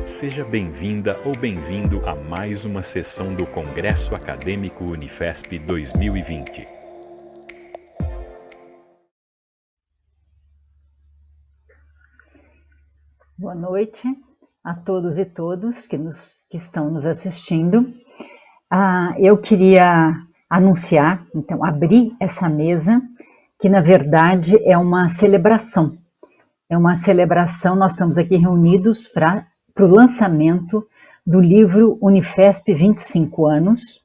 Seja bem-vinda ou bem-vindo a mais uma sessão do Congresso Acadêmico Unifesp 2020. Boa noite a todos e todas que estão nos assistindo. Eu queria anunciar, então, abrir essa mesa, que na verdade é uma celebração. É uma celebração, nós estamos aqui reunidos para o lançamento do livro Unifesp 25 anos,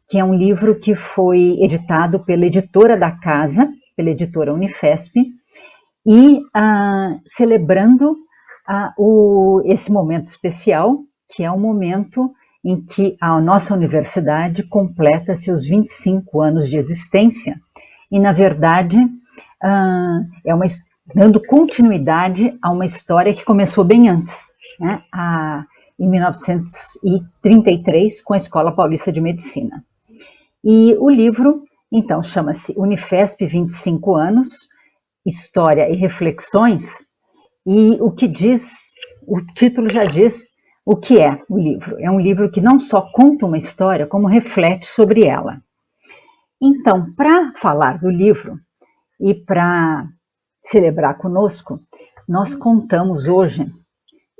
que é um livro que foi editado pela editora da casa, pela editora Unifesp, e celebrando esse momento especial, que é o momento em que a nossa universidade completa seus 25 anos de existência, e na verdade dando continuidade a uma história que começou bem antes, né? Em 1933, com a Escola Paulista de Medicina. E o livro, então, chama-se Unifesp 25 anos, História e Reflexões, e o título já diz o que é o livro. É um livro que não só conta uma história, como reflete sobre ela. Então, para falar do livro e para celebrar conosco, nós contamos hoje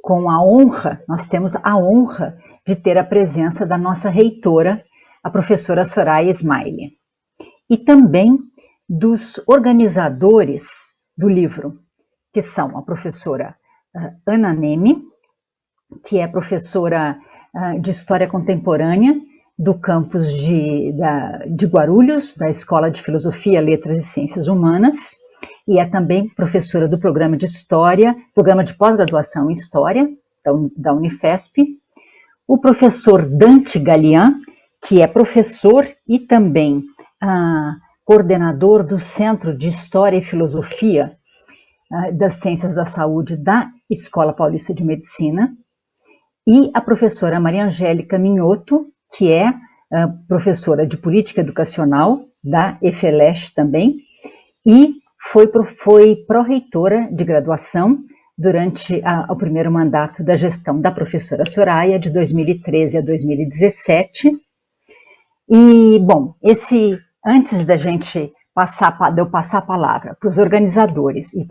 com a honra, nós temos a honra de ter a presença da nossa reitora, a professora Soraya Ismaili, e também dos organizadores do livro, que são a professora Ana Neme, que é professora de História Contemporânea do campus de Guarulhos, da Escola de Filosofia, Letras e Ciências Humanas, e é também professora do programa de História, programa de pós-graduação em História, da Unifesp. O professor Dante Galian, que é professor e também coordenador do Centro de História e Filosofia das Ciências da Saúde da Escola Paulista de Medicina, e a professora Maria Angélica Minhoto, que é professora de Política Educacional da EFELESH também, e foi pró-reitora de graduação durante o primeiro mandato da gestão da professora Soraya, de 2013 a 2017. E, bom, antes da gente eu passar a palavra para os organizadores e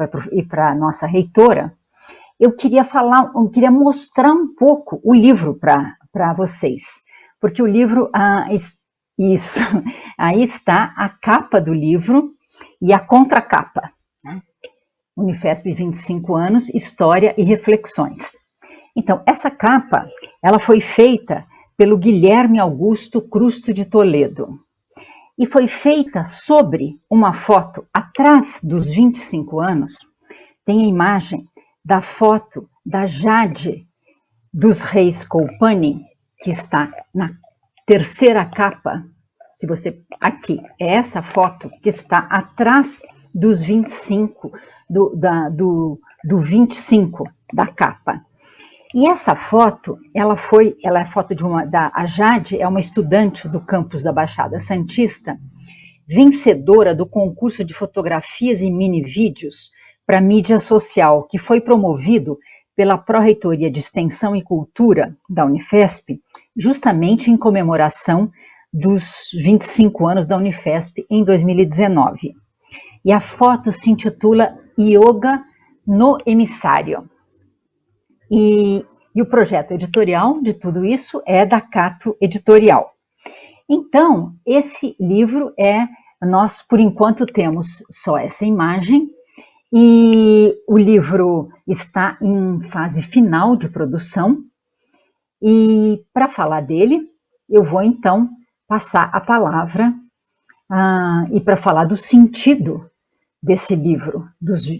para a nossa reitora, eu queria mostrar um pouco o livro para vocês, porque o livro, isso, aí está a capa do livro e a contracapa, né? Unifesp 25 anos, História e Reflexões. Então, essa capa, ela foi feita pelo Guilherme Augusto Crusto de Toledo, e foi feita sobre uma foto atrás dos 25 anos, tem a imagem da foto da Jade dos Reis Colpani, que está na terceira capa. Se você aqui, é essa foto que está atrás dos 25, do 25 da capa. E essa foto, ela é foto a Jade é uma estudante do campus da Baixada Santista, vencedora do concurso de fotografias e mini-vídeos para mídia social, que foi promovido pela Pró-Reitoria de Extensão e Cultura da Unifesp, justamente em comemoração dos 25 anos da Unifesp em 2019. E a foto se intitula Yoga no Emissário. E o projeto editorial de tudo isso é da Cato Editorial. Então, esse livro nós por enquanto temos só essa imagem, e o livro está em fase final de produção, e para falar dele, eu vou então passar a palavra, e para falar do sentido desse livro,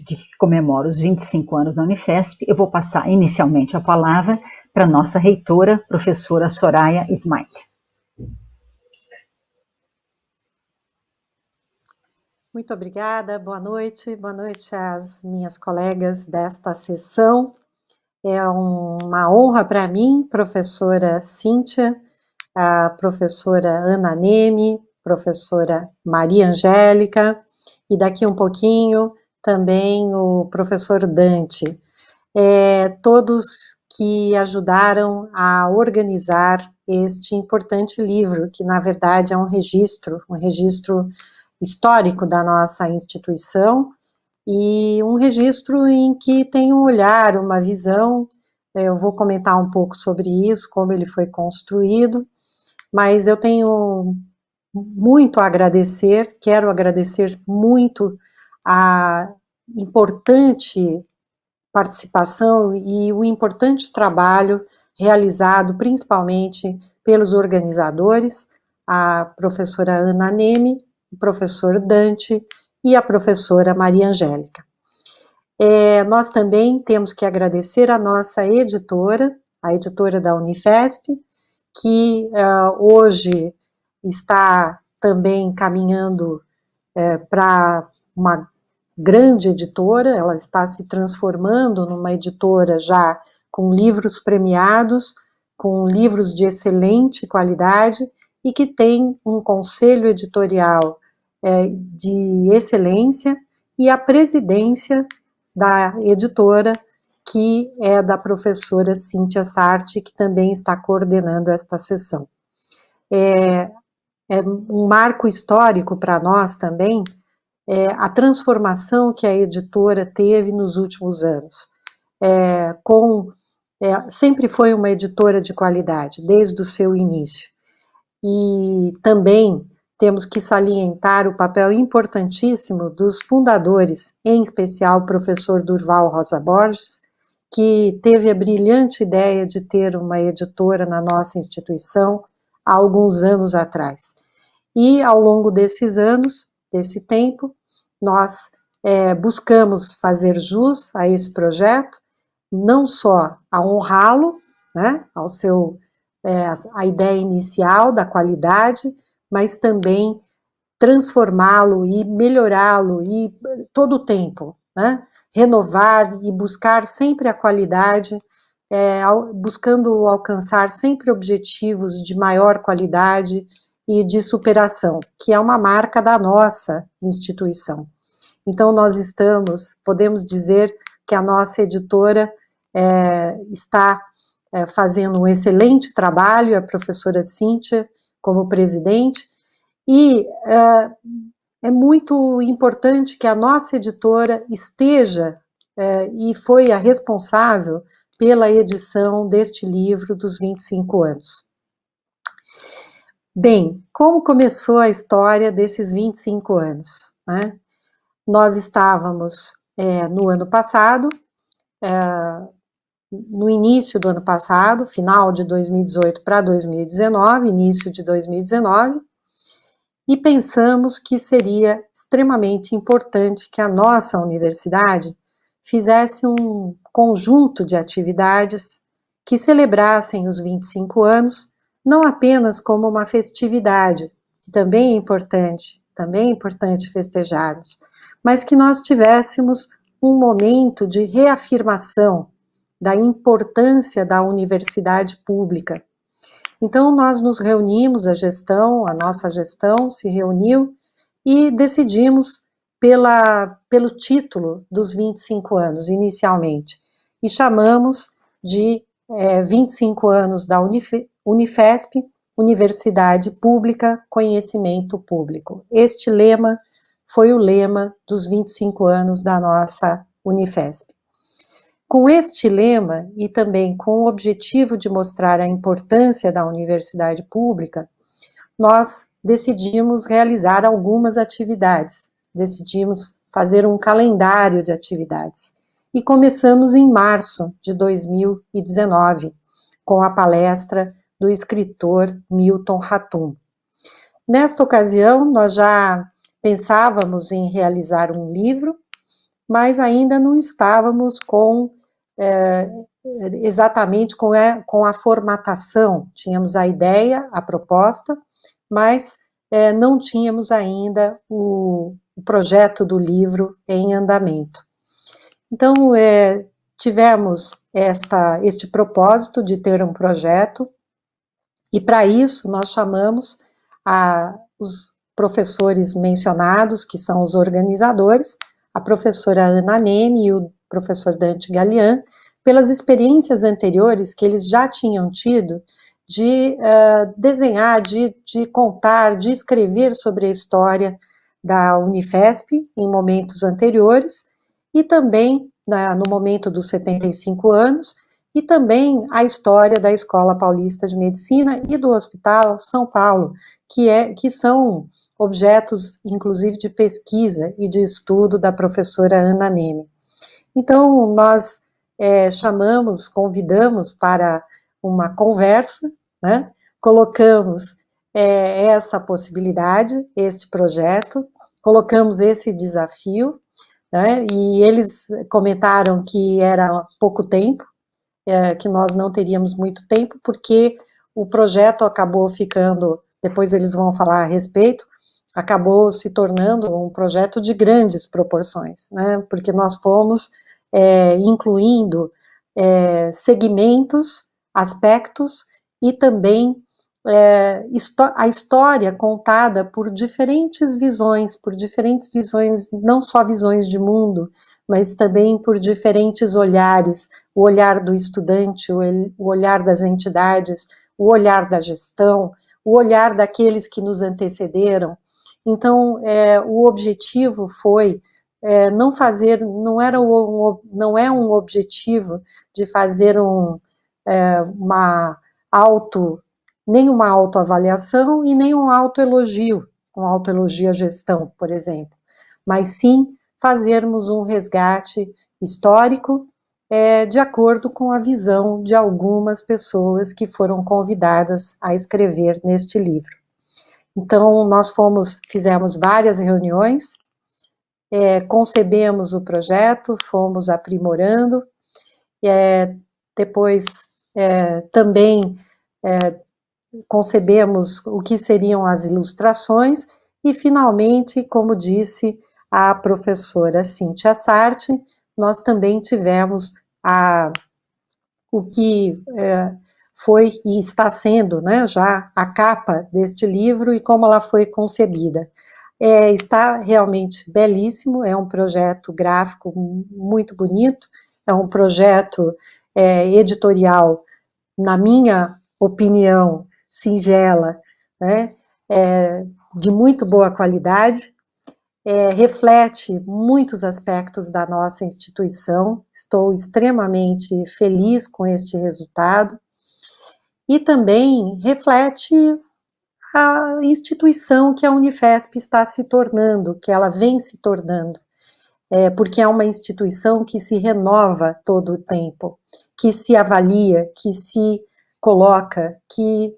que comemora os 25 anos da Unifesp, eu vou passar inicialmente a palavra para a nossa reitora, professora Soraya Ismaili. Muito obrigada, boa noite às minhas colegas desta sessão. É uma honra para mim, professora Cíntia, a professora Ana Neme, professora Maria Angélica, e daqui um pouquinho também o professor Dante. Todos que ajudaram a organizar este importante livro, que na verdade é um registro histórico da nossa instituição, e um registro em que tem um olhar, uma visão. Eu vou comentar um pouco sobre isso, como ele foi construído, mas eu tenho muito a agradecer, quero agradecer muito a importante participação e o importante trabalho realizado principalmente pelos organizadores, a professora Ana Neme, o professor Dante e a professora Maria Angélica. Nós também temos que agradecer a nossa editora, a editora da Unifesp, que hoje está também caminhando para uma grande editora, ela está se transformando numa editora já com livros premiados, com livros de excelente qualidade e que tem um conselho editorial de excelência e a presidência da editora, que é da professora Cíntia Sarti, que também está coordenando esta sessão. É um marco histórico para nós também, a transformação que a editora teve nos últimos anos. Sempre foi uma editora de qualidade, desde o seu início. E também temos que salientar o papel importantíssimo dos fundadores, em especial o professor Durval Rosa Borges, que teve a brilhante ideia de ter uma editora na nossa instituição há alguns anos atrás. E ao longo desses anos, desse tempo, nós buscamos fazer jus a esse projeto, não só a honrá-lo, né, a ideia inicial da qualidade, mas também transformá-lo e melhorá-lo e todo o tempo, né, renovar e buscar sempre a qualidade, buscando alcançar sempre objetivos de maior qualidade e de superação, que é uma marca da nossa instituição. Então, podemos dizer que a nossa editora está fazendo um excelente trabalho, a professora Cíntia como presidente, e é muito importante que a nossa editora esteja e foi a responsável pela edição deste livro dos 25 anos. Bem, como começou a história desses 25 anos? Né? Nós estávamos no ano passado, no início do ano passado, final de 2018 para 2019, início de 2019, e pensamos que seria extremamente importante que a nossa universidade fizesse um conjunto de atividades que celebrassem os 25 anos, não apenas como uma festividade, que também é importante festejarmos, mas que nós tivéssemos um momento de reafirmação da importância da universidade pública. Então, nós nos reunimos, a nossa gestão se reuniu e decidimos pelo título dos 25 anos, inicialmente, e chamamos de 25 anos da Unifesp, Universidade Pública, Conhecimento Público. Este lema foi o lema dos 25 anos da nossa Unifesp. Com este lema, e também com o objetivo de mostrar a importância da universidade pública, nós decidimos realizar algumas atividades, decidimos fazer um calendário de atividades. E começamos em março de 2019, com a palestra do escritor Milton Ratum. Nesta ocasião, nós já pensávamos em realizar um livro, mas ainda não estávamos exatamente com a formatação. Tínhamos a ideia, a proposta, mas não tínhamos ainda o projeto do livro em andamento. Então, tivemos este propósito de ter um projeto, e para isso nós chamamos os professores mencionados, que são os organizadores, a professora Ana Neme e o professor Dante Galian, pelas experiências anteriores que eles já tinham tido de desenhar, de contar, de escrever sobre a história da Unifesp em momentos anteriores, e também no momento dos 75 anos, e também a história da Escola Paulista de Medicina e do Hospital São Paulo, que são objetos, inclusive, de pesquisa e de estudo da professora Ana Neme. Então, nós convidamos para uma conversa, né? Colocamos essa possibilidade, esse projeto, colocamos esse desafio, né? E eles comentaram que era pouco tempo, que nós não teríamos muito tempo, porque o projeto acabou ficando, depois eles vão falar a respeito, acabou se tornando um projeto de grandes proporções, né? Porque nós fomos incluindo segmentos, aspectos, e também a história contada por diferentes visões, não só visões de mundo, mas também por diferentes olhares, o olhar do estudante, o olhar das entidades, o olhar da gestão, o olhar daqueles que nos antecederam. Então, o objetivo foi não é um objetivo de fazer nem uma autoavaliação e nem um autoelogio à gestão, por exemplo, mas sim fazermos um resgate histórico de acordo com a visão de algumas pessoas que foram convidadas a escrever neste livro. Então, nós fizemos várias reuniões, concebemos o projeto, fomos aprimorando, depois também concebemos o que seriam as ilustrações, e finalmente, como disse a professora Cíntia Sarti, nós também tivemos o que foi e está sendo, né, já a capa deste livro e como ela foi concebida. Está realmente belíssimo, é um projeto gráfico muito bonito, é um projeto editorial, na minha opinião, singela, né, de muito boa qualidade, reflete muitos aspectos da nossa instituição, estou extremamente feliz com este resultado, e também reflete a instituição que a Unifesp está se tornando, que ela vem se tornando, porque é uma instituição que se renova todo o tempo, que se avalia, que se coloca, que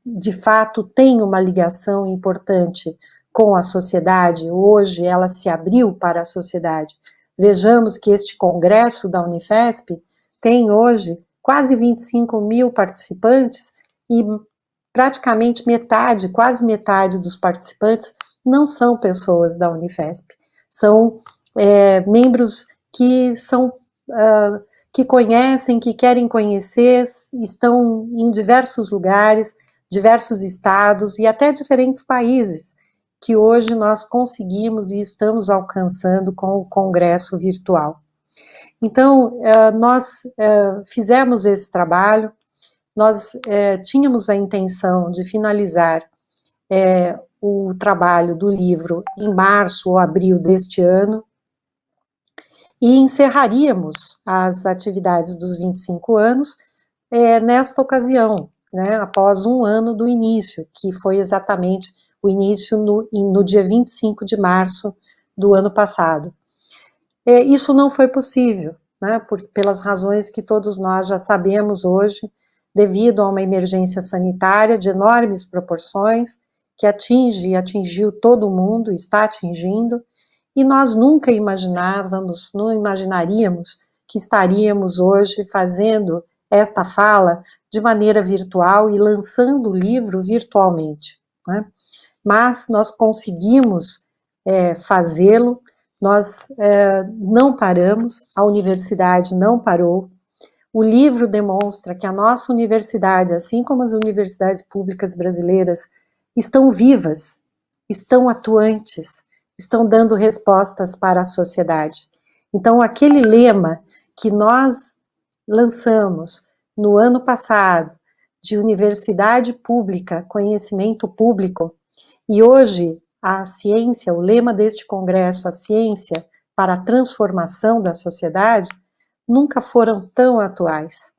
de fato tem uma ligação importante com a sociedade. Hoje ela se abriu para a sociedade. Vejamos que este congresso da Unifesp tem hoje quase 25 mil participantes, e praticamente quase metade dos participantes não são pessoas da Unifesp, são membros que conhecem, que querem conhecer, estão em diversos lugares, diversos estados e até diferentes países, que hoje nós conseguimos e estamos alcançando com o congresso virtual. Então, nós fizemos esse trabalho, nós tínhamos a intenção de finalizar o trabalho do livro em março ou abril deste ano, e encerraríamos as atividades dos 25 anos nesta ocasião, né, após um ano do início, que foi exatamente o início no dia 25 de março do ano passado. Isso não foi possível, né, pelas razões que todos nós já sabemos hoje, devido a uma emergência sanitária de enormes proporções, que atingiu todo o mundo, está atingindo, e nós nunca não imaginaríamos que estaríamos hoje fazendo esta fala de maneira virtual e lançando o livro virtualmente, né? Mas nós conseguimos fazê-lo, nós não paramos, a universidade não parou. O livro demonstra que a nossa universidade, assim como as universidades públicas brasileiras, estão vivas, estão atuantes, estão dando respostas para a sociedade. Então, aquele lema que nós lançamos no ano passado de universidade pública, conhecimento público, e hoje a ciência, o lema deste congresso, a ciência para a transformação da sociedade, nunca foram tão atuais.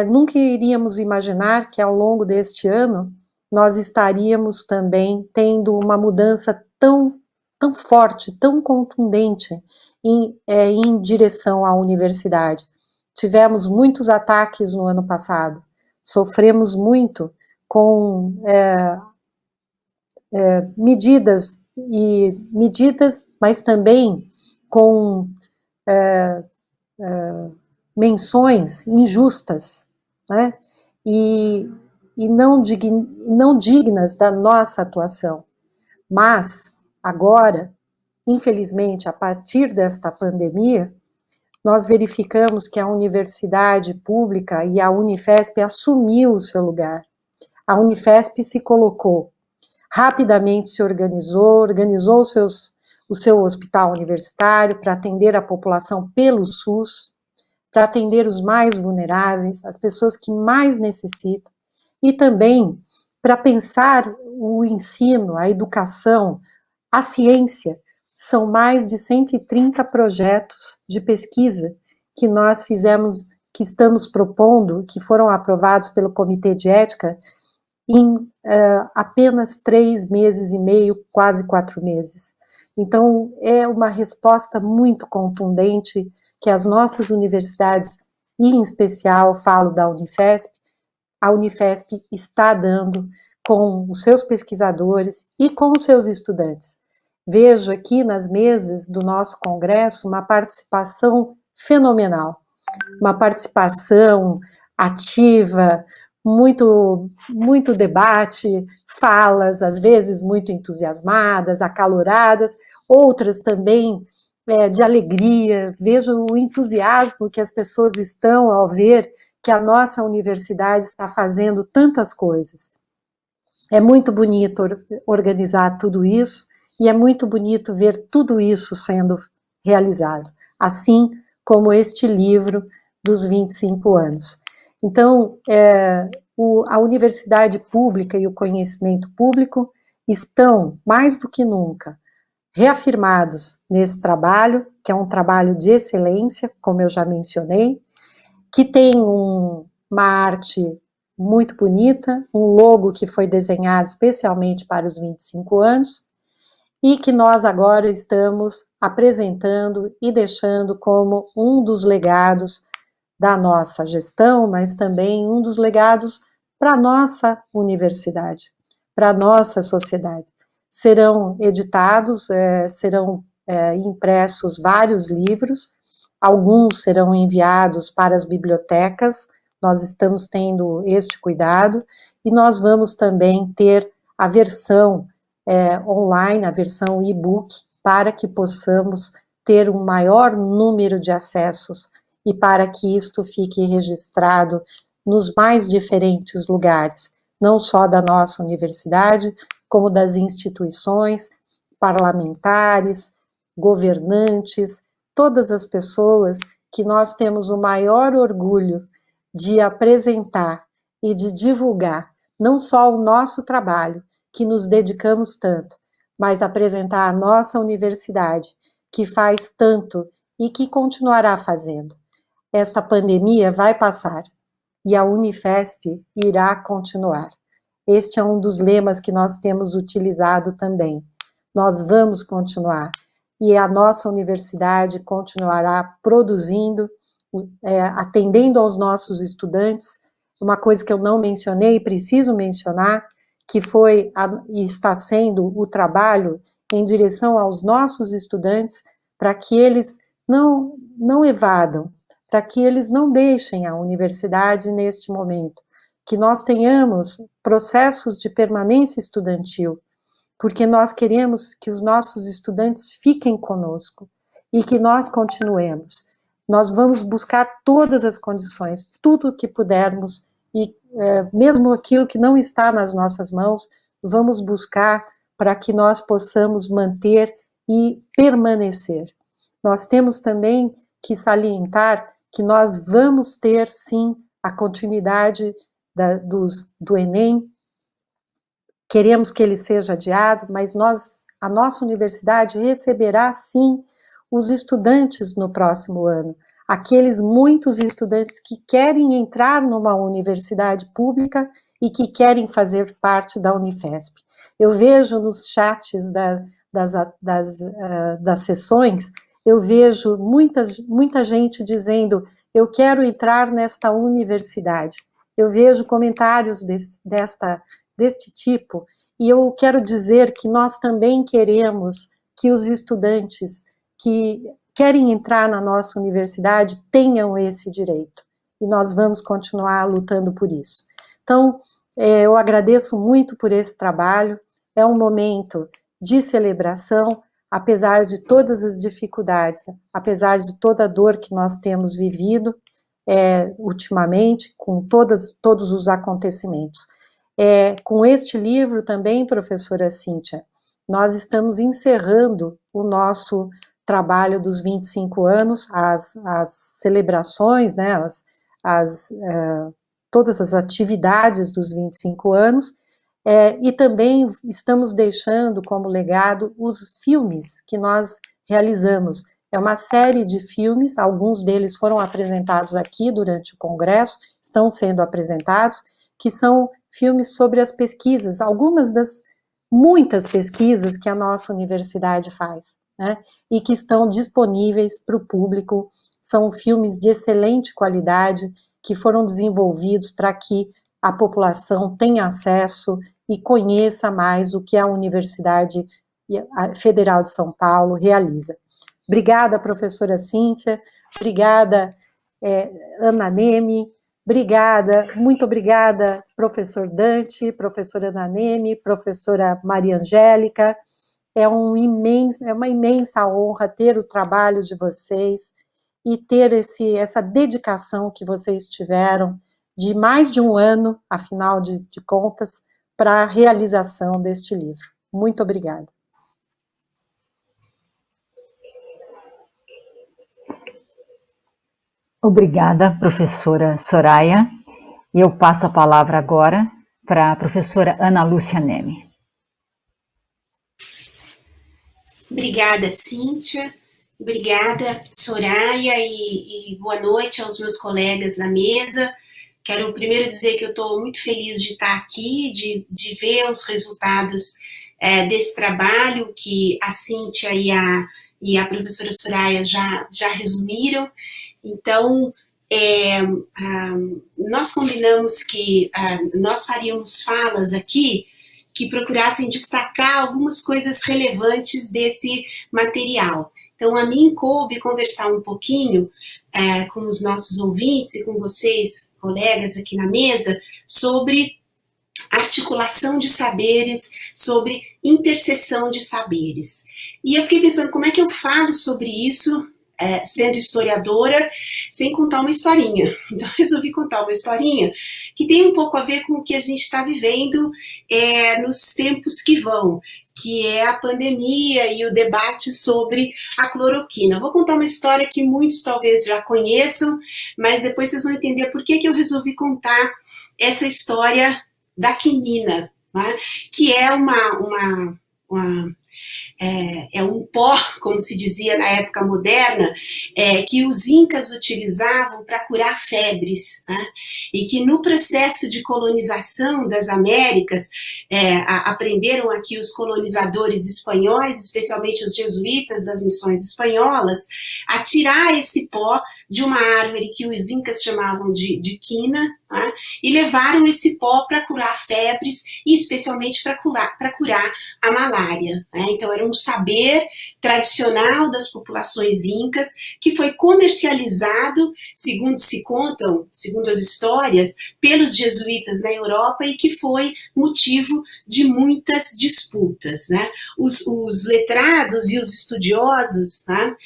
Nunca iríamos imaginar que ao longo deste ano nós estaríamos também tendo uma mudança tão forte, tão contundente em direção à universidade. Tivemos muitos ataques no ano passado, sofremos muito com medidas, mas também com menções injustas, né? E não dignas da nossa atuação. Mas, agora, infelizmente, a partir desta pandemia, nós verificamos que a universidade pública e a Unifesp assumiu o seu lugar. A Unifesp se colocou, rapidamente se organizou o seu hospital universitário para atender a população pelo SUS, para atender os mais vulneráveis, as pessoas que mais necessitam, e também para pensar o ensino, a educação, a ciência. São mais de 130 projetos de pesquisa que nós fizemos, que estamos propondo, que foram aprovados pelo Comitê de Ética em apenas 3 meses e meio, quase 4 meses. Então, é uma resposta muito contundente que as nossas universidades, e em especial falo da Unifesp, a Unifesp está dando com os seus pesquisadores e com os seus estudantes. Vejo aqui nas mesas do nosso congresso uma participação fenomenal, uma participação ativa, muito debate, falas, às vezes muito entusiasmadas, acaloradas, outras também de alegria. Vejo o entusiasmo que as pessoas estão ao ver que a nossa universidade está fazendo tantas coisas. É muito bonito organizar tudo isso e é muito bonito ver tudo isso sendo realizado, assim como este livro dos 25 anos. Então, a universidade pública e o conhecimento público estão, mais do que nunca, reafirmados nesse trabalho, que é um trabalho de excelência, como eu já mencionei, que tem uma arte muito bonita, um logo que foi desenhado especialmente para os 25 anos, e que nós agora estamos apresentando e deixando como um dos legados da nossa gestão, mas também um dos legados para a nossa universidade, para a nossa sociedade. Serão editados, serão impressos vários livros, alguns serão enviados para as bibliotecas, nós estamos tendo este cuidado, e nós vamos também ter a versão online, a versão e-book, para que possamos ter um maior número de acessos e para que isto fique registrado nos mais diferentes lugares, não só da nossa universidade, como das instituições, parlamentares, governantes, todas as pessoas que nós temos o maior orgulho de apresentar e de divulgar, não só o nosso trabalho, que nos dedicamos tanto, mas apresentar a nossa universidade, que faz tanto e que continuará fazendo. Esta pandemia vai passar e a Unifesp irá continuar. Este é um dos lemas que nós temos utilizado também. Nós vamos continuar e a nossa universidade continuará produzindo, atendendo aos nossos estudantes. Uma coisa que eu não mencionei, preciso mencionar, que foi e está sendo o trabalho em direção aos nossos estudantes, para que eles não evadam, para que eles não deixem a universidade neste momento, que nós tenhamos processos de permanência estudantil, porque nós queremos que os nossos estudantes fiquem conosco e que nós continuemos. Nós vamos buscar todas as condições, tudo o que pudermos, e mesmo aquilo que não está nas nossas mãos, vamos buscar para que nós possamos manter e permanecer. Nós temos também que salientar que nós vamos ter, sim, a continuidade do Enem. Queremos que ele seja adiado, mas a nossa universidade receberá, sim, os estudantes no próximo ano. Aqueles muitos estudantes que querem entrar numa universidade pública e que querem fazer parte da Unifesp. Eu vejo nos chats das sessões, eu vejo muita gente dizendo: eu quero entrar nesta universidade. Eu vejo comentários deste tipo, e eu quero dizer que nós também queremos que os estudantes que querem entrar na nossa universidade tenham esse direito, e nós vamos continuar lutando por isso. Então, eu agradeço muito por esse trabalho, é um momento de celebração, apesar de todas as dificuldades, apesar de toda a dor que nós temos vivido ultimamente, com todos os acontecimentos. Com este livro também, professora Cíntia, nós estamos encerrando o nosso trabalho dos 25 anos, as celebrações, né, todas as atividades dos 25 anos, e também estamos deixando como legado os filmes que nós realizamos. É uma série de filmes, alguns deles foram apresentados aqui durante o congresso, estão sendo apresentados, que são filmes sobre as pesquisas, algumas das muitas pesquisas que a nossa universidade faz, né, e que estão disponíveis para o público. São filmes de excelente qualidade, que foram desenvolvidos para que a população tenha acesso e conheça mais o que a Universidade Federal de São Paulo realiza. Obrigada, professora Cíntia, obrigada, Ana Neme, obrigada, muito obrigada, professor Dante, professora Ana Neme, professora Maria Angélica. É uma imensa honra ter o trabalho de vocês e ter essa dedicação que vocês tiveram de mais de um ano, afinal de contas, para a realização deste livro. Muito obrigada. Obrigada, professora Soraya. E eu passo a palavra agora para a professora Ana Lúcia Neme. Obrigada, Cíntia. Obrigada, Soraya, e boa noite aos meus colegas da mesa. Quero primeiro dizer que eu estou muito feliz de estar aqui, de ver os resultados desse trabalho que a Cíntia e a professora Soraya já resumiram. Então, nós combinamos que nós faríamos falas aqui que procurassem destacar algumas coisas relevantes desse material. Então, a mim coube conversar um pouquinho com os nossos ouvintes e com vocês, colegas aqui na mesa, sobre articulação de saberes, sobre interseção de saberes. E eu fiquei pensando, como é que eu falo sobre isso, sendo historiadora, sem contar uma historinha? Então, eu resolvi contar uma historinha que tem um pouco a ver com o que a gente está vivendo nos tempos que vão, que é a pandemia e o debate sobre a cloroquina. Vou contar uma história que muitos talvez já conheçam, mas depois vocês vão entender por que eu resolvi contar essa história da quinina, né? Que é um pó, como se dizia na época moderna, que os incas utilizavam para curar febres, né? E que no processo de colonização das Américas, aprenderam aqui os colonizadores espanhóis, especialmente os jesuítas das missões espanholas, a tirar esse pó de uma árvore que os incas chamavam de quina, né? E levaram esse pó para curar febres e especialmente para curar a malária, né? Então era um saber tradicional das populações incas que foi comercializado, segundo se contam, segundo as histórias, pelos jesuítas na Europa e que foi motivo de muitas disputas, né? Os letrados e os estudiosos, né,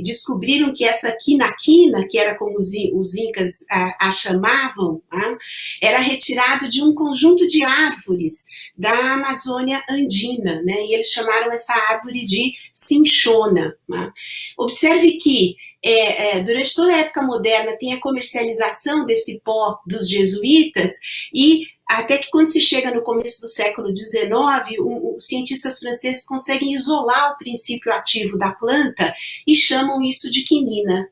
descobriram que essa quinaquina, que era como os incas a chamavam, amavam, era retirado de um conjunto de árvores da Amazônia Andina, né? E eles chamaram essa árvore de cinchona. Observe que durante toda a época moderna tem a comercialização desse pó dos jesuítas e até que quando se chega no começo do século XIX, os cientistas franceses conseguem isolar o princípio ativo da planta e chamam isso de quinina.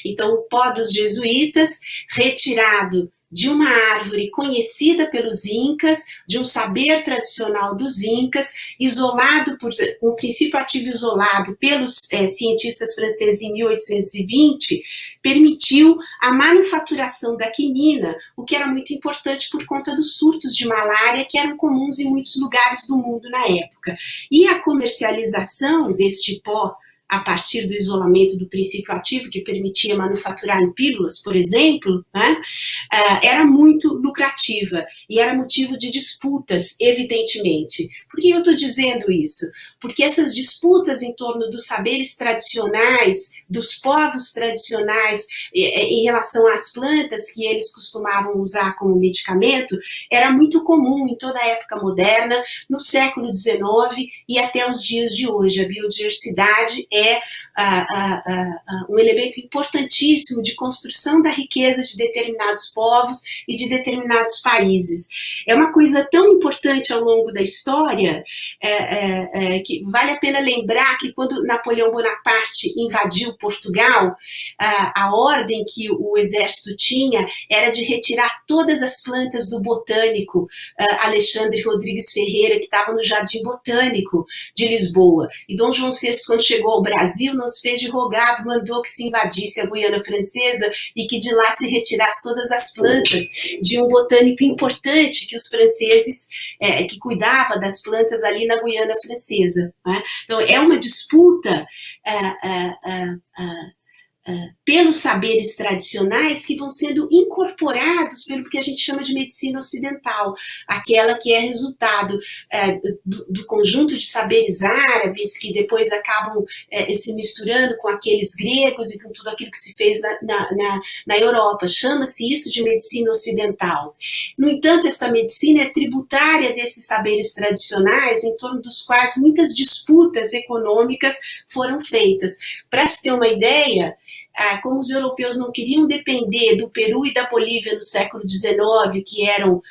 Então, o pó dos jesuítas, retirado de uma árvore conhecida pelos incas, de um saber tradicional dos incas, isolado por um princípio ativo isolado pelos cientistas franceses em 1820, permitiu a manufaturação da quinina, o que era muito importante por conta dos surtos de malária que eram comuns em muitos lugares do mundo na época. E a comercialização deste pó a partir do isolamento do princípio ativo, que permitia manufaturar em pílulas, por exemplo, era muito lucrativa e era motivo de disputas, evidentemente. Por que eu estou dizendo isso? Porque essas disputas em torno dos saberes tradicionais, dos povos tradicionais, em relação às plantas que eles costumavam usar como medicamento, era muito comum em toda a época moderna, no século XIX e até os dias de hoje. A biodiversidade é um elemento importantíssimo de construção da riqueza de determinados povos e de determinados países. É uma coisa tão importante ao longo da história que vale a pena lembrar que quando Napoleão Bonaparte invadiu Portugal, a ordem que o exército tinha era de retirar todas as plantas do botânico Alexandre Rodrigues Ferreira, que estava no Jardim Botânico de Lisboa. E Dom João VI, quando chegou ao Brasil, não se fez de rogado, mandou que se invadisse a Guiana Francesa e que de lá se retirasse todas as plantas de um botânico importante que os franceses, que cuidava das plantas ali na Guiana Francesa. Então, é uma disputa pelos saberes tradicionais que vão sendo incorporados pelo que a gente chama de medicina ocidental, aquela que é resultado do conjunto de saberes árabes que depois acabam se misturando com aqueles gregos e com tudo aquilo que se fez na Europa. Chama-se isso de medicina ocidental. No entanto, esta medicina é tributária desses saberes tradicionais, em torno dos quais muitas disputas econômicas foram feitas. Para se ter uma ideia, como os europeus não queriam depender do Peru e da Bolívia no século XIX, que eram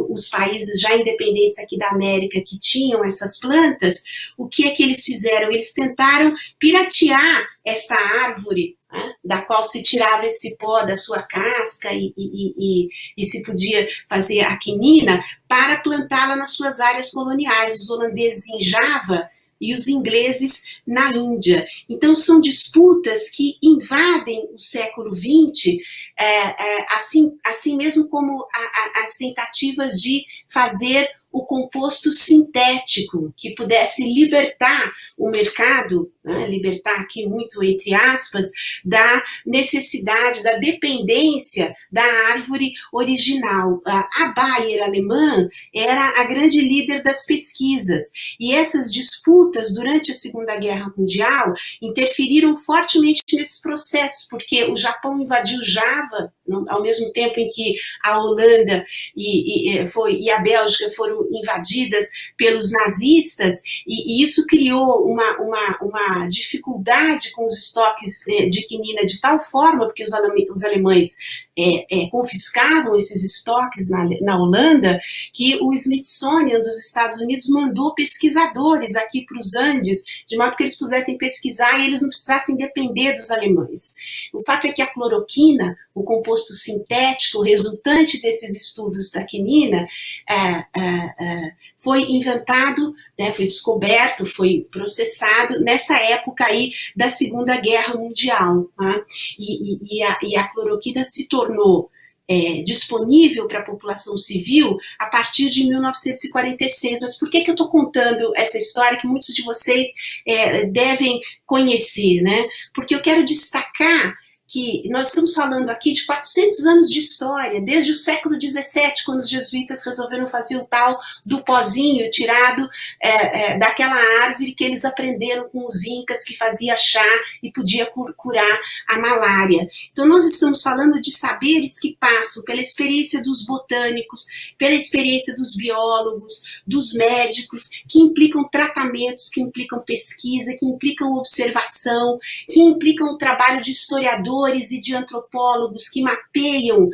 os países já independentes aqui da América que tinham essas plantas, o que é que eles fizeram? Eles tentaram piratear esta árvore, da qual se tirava esse pó da sua casca e se podia fazer a quinina, para plantá-la nas suas áreas coloniais. Os holandeses em Java e os ingleses na Índia. Então, são disputas que invadem o século XX, assim mesmo como as tentativas de fazer o composto sintético que pudesse libertar o mercado, libertar aqui muito entre aspas, da necessidade, da dependência da árvore original. A Bayer alemã era a grande líder das pesquisas e essas disputas durante a Segunda Guerra Mundial interferiram fortemente nesse processo, porque o Japão invadiu Java ao mesmo tempo em que a Holanda e a Bélgica foram invadidas pelos nazistas, e isso criou uma dificuldade com os estoques de quinina de tal forma, porque os alemães confiscavam esses estoques na Holanda, que o Smithsonian dos Estados Unidos mandou pesquisadores aqui para os Andes, de modo que eles pudessem pesquisar e eles não precisassem depender dos alemães. O fato é que a cloroquina, o composto sintético resultante desses estudos da quinina, foi inventado, foi descoberto, foi processado nessa época aí da Segunda Guerra Mundial. E a cloroquina se tornou disponível para a população civil a partir de 1946. Mas por que eu estou contando essa história que muitos de vocês devem conhecer, né? Porque eu quero destacar que nós estamos falando aqui de 400 anos de história, desde o século XVII, quando os jesuítas resolveram fazer o tal do pozinho tirado daquela árvore que eles aprenderam com os incas, que fazia chá e podia curar a malária. Então nós estamos falando de saberes que passam pela experiência dos botânicos, pela experiência dos biólogos, dos médicos, que implicam tratamentos, que implicam pesquisa, que implicam observação, que implicam o trabalho de historiadores e de antropólogos que mapeiam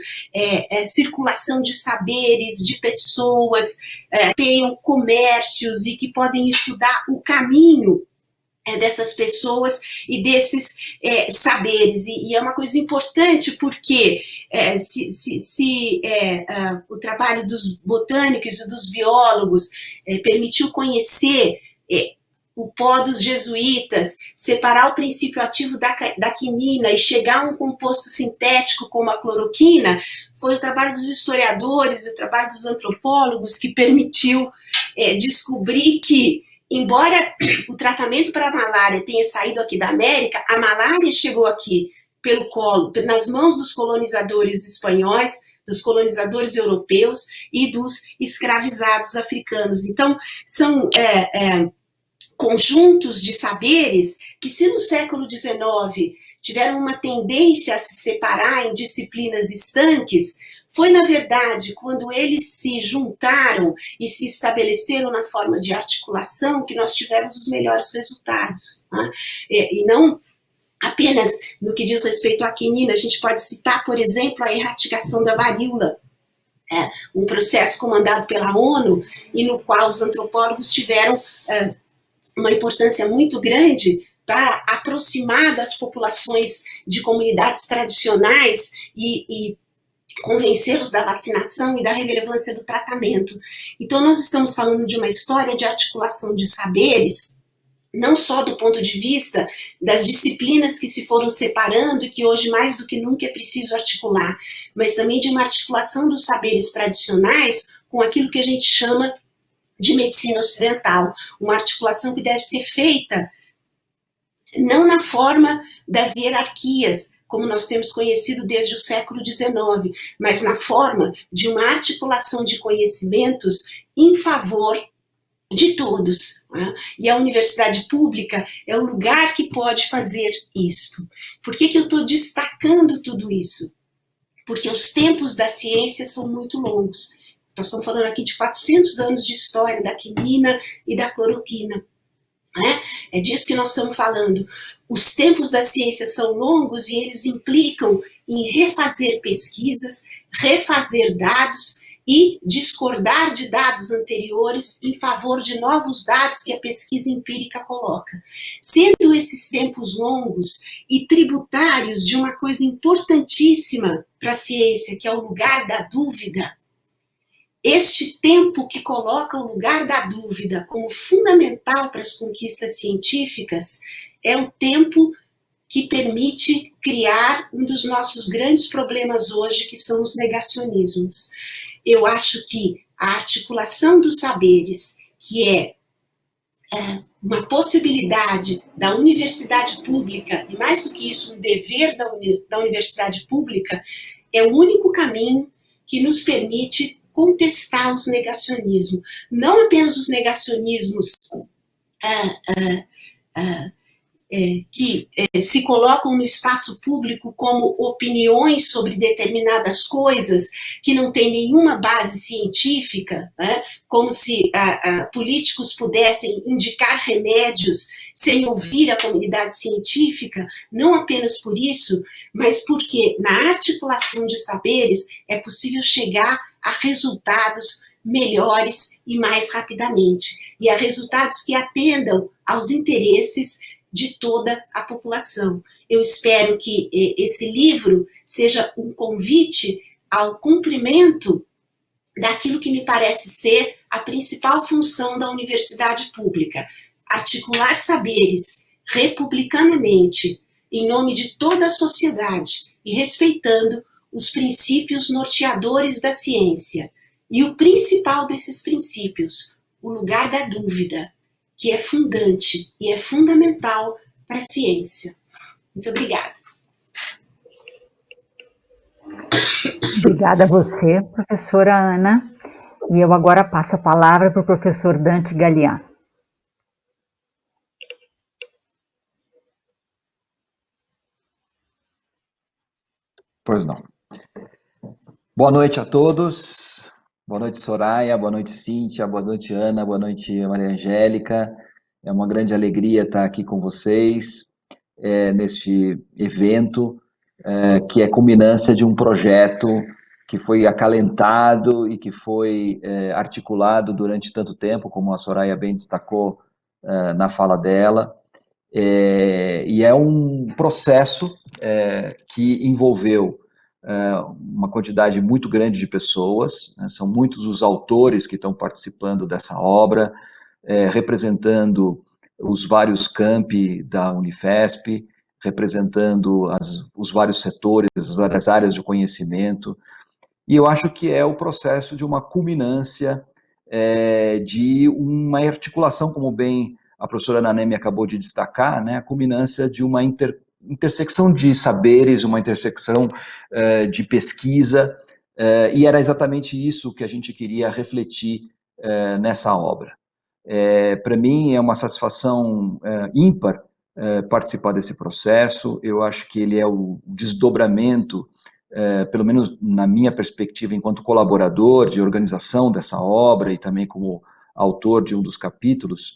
circulação de saberes, de pessoas, mapeiam comércios e que podem estudar o caminho dessas pessoas e desses saberes. E é uma coisa importante porque o trabalho dos botânicos e dos biólogos permitiu conhecer o pó dos jesuítas, separar o princípio ativo da quinina e chegar a um composto sintético como a cloroquina, foi o trabalho dos historiadores, o trabalho dos antropólogos que permitiu descobrir que, embora o tratamento para a malária tenha saído aqui da América, a malária chegou aqui pelo colo, nas mãos dos colonizadores espanhóis, dos colonizadores europeus e dos escravizados africanos. Então, são conjuntos de saberes que, se no século XIX tiveram uma tendência a se separar em disciplinas estanques, foi, na verdade, quando eles se juntaram e se estabeleceram na forma de articulação que nós tivemos os melhores resultados. Né? E não apenas no que diz respeito à quinina, a gente pode citar, por exemplo, a erradicação da varíola, um processo comandado pela ONU e no qual os antropólogos tiveram uma importância muito grande para aproximar das populações de comunidades tradicionais e convencê-los da vacinação e da relevância do tratamento. Então, nós estamos falando de uma história de articulação de saberes, não só do ponto de vista das disciplinas que se foram separando e que hoje, mais do que nunca, é preciso articular, mas também de uma articulação dos saberes tradicionais com aquilo que a gente chama de medicina ocidental, uma articulação que deve ser feita não na forma das hierarquias, como nós temos conhecido desde o século XIX, mas na forma de uma articulação de conhecimentos em favor de todos. Né? E a universidade pública é o lugar que pode fazer isto. Por que eu estou destacando tudo isso? Porque os tempos da ciência são muito longos. Nós estamos falando aqui de 400 anos de história da quinina e da cloroquina. Né? É disso que nós estamos falando. Os tempos da ciência são longos e eles implicam em refazer pesquisas, refazer dados e discordar de dados anteriores em favor de novos dados que a pesquisa empírica coloca. Sendo esses tempos longos e tributários de uma coisa importantíssima para a ciência, que é o lugar da dúvida, este tempo que coloca o lugar da dúvida como fundamental para as conquistas científicas é o tempo que permite criar um dos nossos grandes problemas hoje, que são os negacionismos. Eu acho que a articulação dos saberes, que é uma possibilidade da universidade pública, e mais do que isso, um dever da universidade pública, é o único caminho que nos permite contestar os negacionismos. Não apenas os negacionismos que se colocam no espaço público como opiniões sobre determinadas coisas que não têm nenhuma base científica, né? Como se políticos pudessem indicar remédios sem ouvir a comunidade científica, não apenas por isso, mas porque na articulação de saberes é possível chegar a resultados melhores e mais rapidamente, e a resultados que atendam aos interesses de toda a população. Eu espero que esse livro seja um convite ao cumprimento daquilo que me parece ser a principal função da universidade pública: articular saberes republicanamente, em nome de toda a sociedade e respeitando os princípios norteadores da ciência. E o principal desses princípios, o lugar da dúvida, que é fundante e é fundamental para a ciência. Muito obrigada. Obrigada a você, professora Ana. E eu agora passo a palavra para o professor Dante Galian. Pois não. Boa noite a todos. Boa noite, Soraya. Boa noite, Cíntia. Boa noite, Ana. Boa noite, Maria Angélica. É uma grande alegria estar aqui com vocês neste evento que é culminância de um projeto que foi acalentado e que foi articulado durante tanto tempo, como a Soraya bem destacou na fala dela. E é um processo que envolveu uma quantidade muito grande de pessoas, né? São muitos os autores que estão participando dessa obra, representando os vários campi da Unifesp, representando os vários setores, as várias áreas de conhecimento, e eu acho que é o processo de uma culminância, de uma articulação, como bem a professora Naneme acabou de destacar, né, a culminância de uma intersecção de saberes, uma intersecção de pesquisa, e era exatamente isso que a gente queria refletir nessa obra. Para mim é uma satisfação ímpar participar desse processo. Eu acho que ele é o desdobramento, pelo menos na minha perspectiva enquanto colaborador de organização dessa obra e também como autor de um dos capítulos,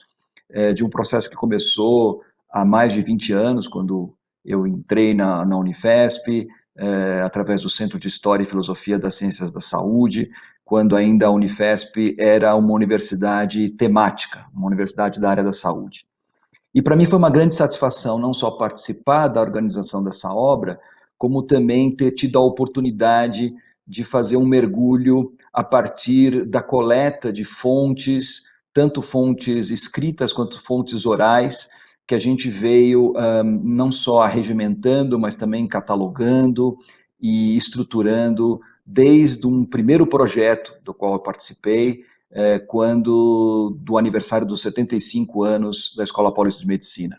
de um processo que começou há mais de 20 anos, quando eu entrei na Unifesp, através do Centro de História e Filosofia das Ciências da Saúde, quando ainda a Unifesp era uma universidade temática, uma universidade da área da saúde. E para mim foi uma grande satisfação não só participar da organização dessa obra, como também ter tido a oportunidade de fazer um mergulho a partir da coleta de fontes, tanto fontes escritas quanto fontes orais, que a gente veio não só arregimentando, mas também catalogando e estruturando desde um primeiro projeto do qual eu participei, quando do aniversário dos 75 anos da Escola Paulista de Medicina.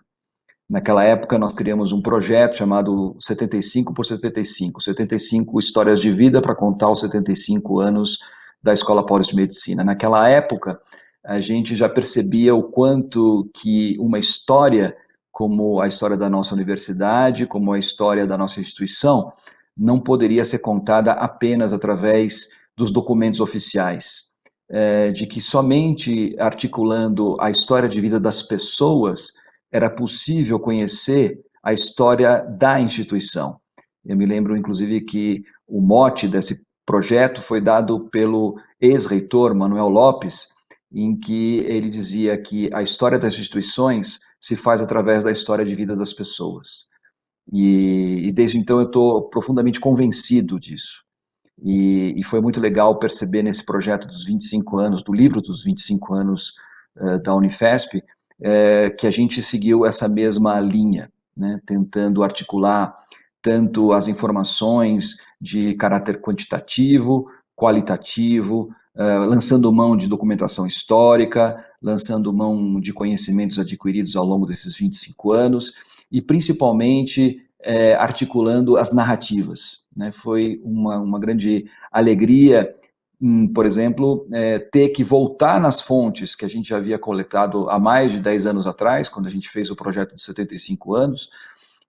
Naquela época, nós criamos um projeto chamado 75 por 75, 75 histórias de vida para contar os 75 anos da Escola Paulista de Medicina. Naquela época, a gente já percebia o quanto que uma história, como a história da nossa universidade, como a história da nossa instituição, não poderia ser contada apenas através dos documentos oficiais, de que somente articulando a história de vida das pessoas era possível conhecer a história da instituição. Eu me lembro, inclusive, que o mote desse projeto foi dado pelo ex-reitor Manuel Lopes, em que ele dizia que a história das instituições se faz através da história de vida das pessoas. E desde então eu estou profundamente convencido disso. E foi muito legal perceber nesse projeto dos 25 anos, do livro dos 25 anos da Unifesp, que a gente seguiu essa mesma linha, né, tentando articular tanto as informações de caráter quantitativo, qualitativo, lançando mão de documentação histórica, lançando mão de conhecimentos adquiridos ao longo desses 25 anos, e principalmente articulando as narrativas, né? Foi uma grande alegria, por exemplo, ter que voltar nas fontes que a gente já havia coletado há mais de 10 anos atrás, quando a gente fez o projeto de 75 anos,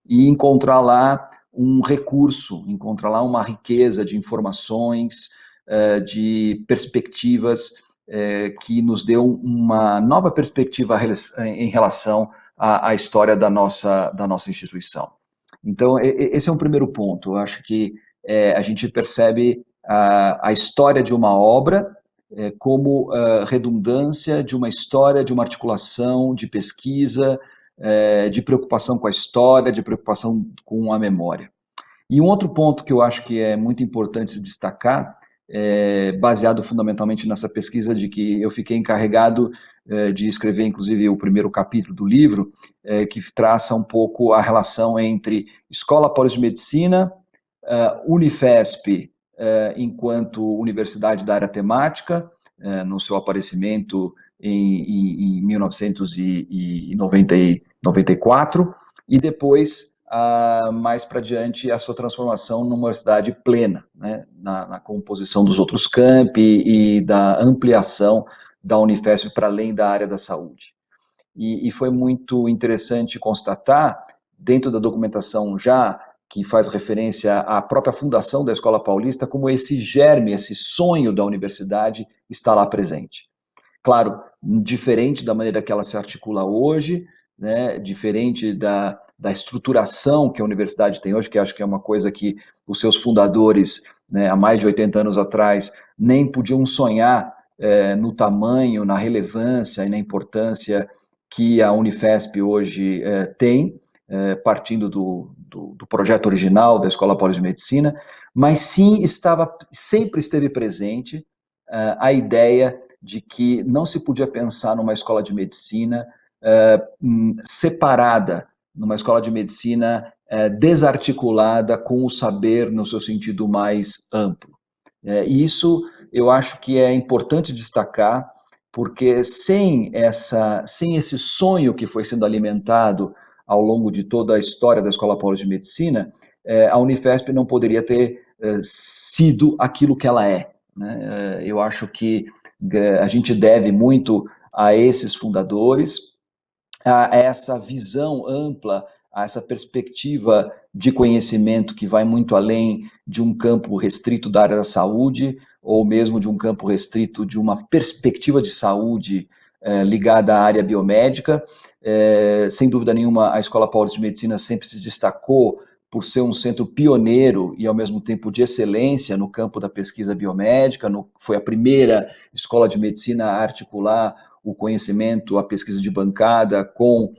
e encontrar lá um recurso, encontrar lá uma riqueza de informações, de perspectivas, que nos deu uma nova perspectiva em relação à história da nossa instituição. Então, esse é um primeiro ponto. Eu acho que a gente percebe a história de uma obra como redundância de uma história, de uma articulação, de pesquisa, de preocupação com a história, de preocupação com a memória. E um outro ponto que eu acho que é muito importante se destacar, baseado fundamentalmente nessa pesquisa de que eu fiquei encarregado de escrever, inclusive, o primeiro capítulo do livro, que traça um pouco a relação entre Escola Paulista de Medicina, Unifesp, enquanto universidade da área temática, no seu aparecimento em 1994, e depois mais para diante a sua transformação numa universidade plena, né, na composição dos outros campi e da ampliação da Unifesp para além da área da saúde. E foi muito interessante constatar, dentro da documentação já, que faz referência à própria fundação da Escola Paulista, como esse germe, esse sonho da universidade está lá presente. Claro, diferente da maneira que ela se articula hoje, né, diferente da estruturação que a universidade tem hoje, que acho que é uma coisa que os seus fundadores, né, há mais de 80 anos atrás, nem podiam sonhar no tamanho, na relevância e na importância que a Unifesp hoje tem, partindo do projeto original da Escola Paulista de Medicina, mas sim sempre esteve presente a ideia de que não se podia pensar numa escola de medicina separada, numa escola de medicina desarticulada com o saber no seu sentido mais amplo. E isso eu acho que é importante destacar, porque sem esse sonho que foi sendo alimentado ao longo de toda a história da Escola Paulista de Medicina, a Unifesp não poderia ter sido aquilo que ela é, né? Eu acho que a gente deve muito a esses fundadores, a essa visão ampla, a essa perspectiva de conhecimento que vai muito além de um campo restrito da área da saúde, ou mesmo de um campo restrito de uma perspectiva de saúde ligada à área biomédica. Sem dúvida nenhuma, a Escola Paulista de Medicina sempre se destacou por ser um centro pioneiro e, ao mesmo tempo, de excelência no campo da pesquisa biomédica. Foi a primeira escola de medicina a articular o conhecimento, a pesquisa de bancada com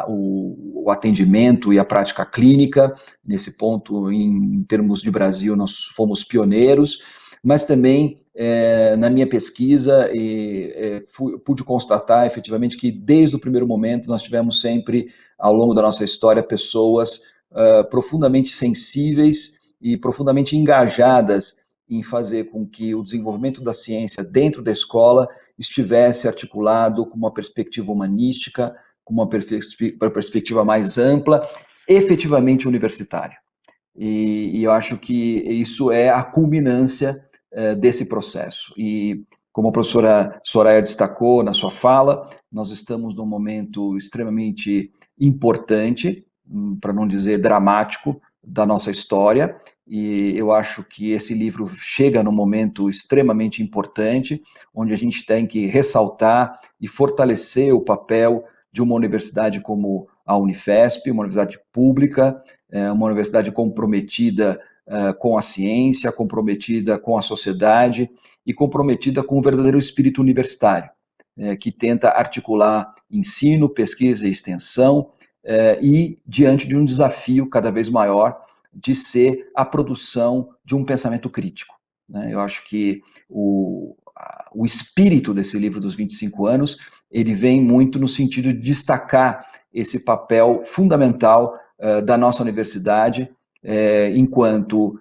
o atendimento e a prática clínica. Nesse ponto, em termos de Brasil, nós fomos pioneiros, mas também, na minha pesquisa, pude constatar efetivamente que, desde o primeiro momento, nós tivemos sempre, ao longo da nossa história, pessoas profundamente sensíveis e profundamente engajadas em fazer com que o desenvolvimento da ciência dentro da escola estivesse articulado com uma perspectiva humanística, com uma perspectiva mais ampla, efetivamente universitária. E eu acho que isso é a culminância desse processo. E, como a professora Soraya destacou na sua fala, nós estamos num momento extremamente importante, para não dizer dramático, da nossa história, e eu acho que esse livro chega num momento extremamente importante, onde a gente tem que ressaltar e fortalecer o papel de uma universidade como a Unifesp, uma universidade pública, uma universidade comprometida com a ciência, comprometida com a sociedade e comprometida com o verdadeiro espírito universitário, que tenta articular ensino, pesquisa e extensão, e diante de um desafio cada vez maior de ser a produção de um pensamento crítico. Eu acho que o espírito desse livro dos 25 anos, ele vem muito no sentido de destacar esse papel fundamental da nossa universidade, enquanto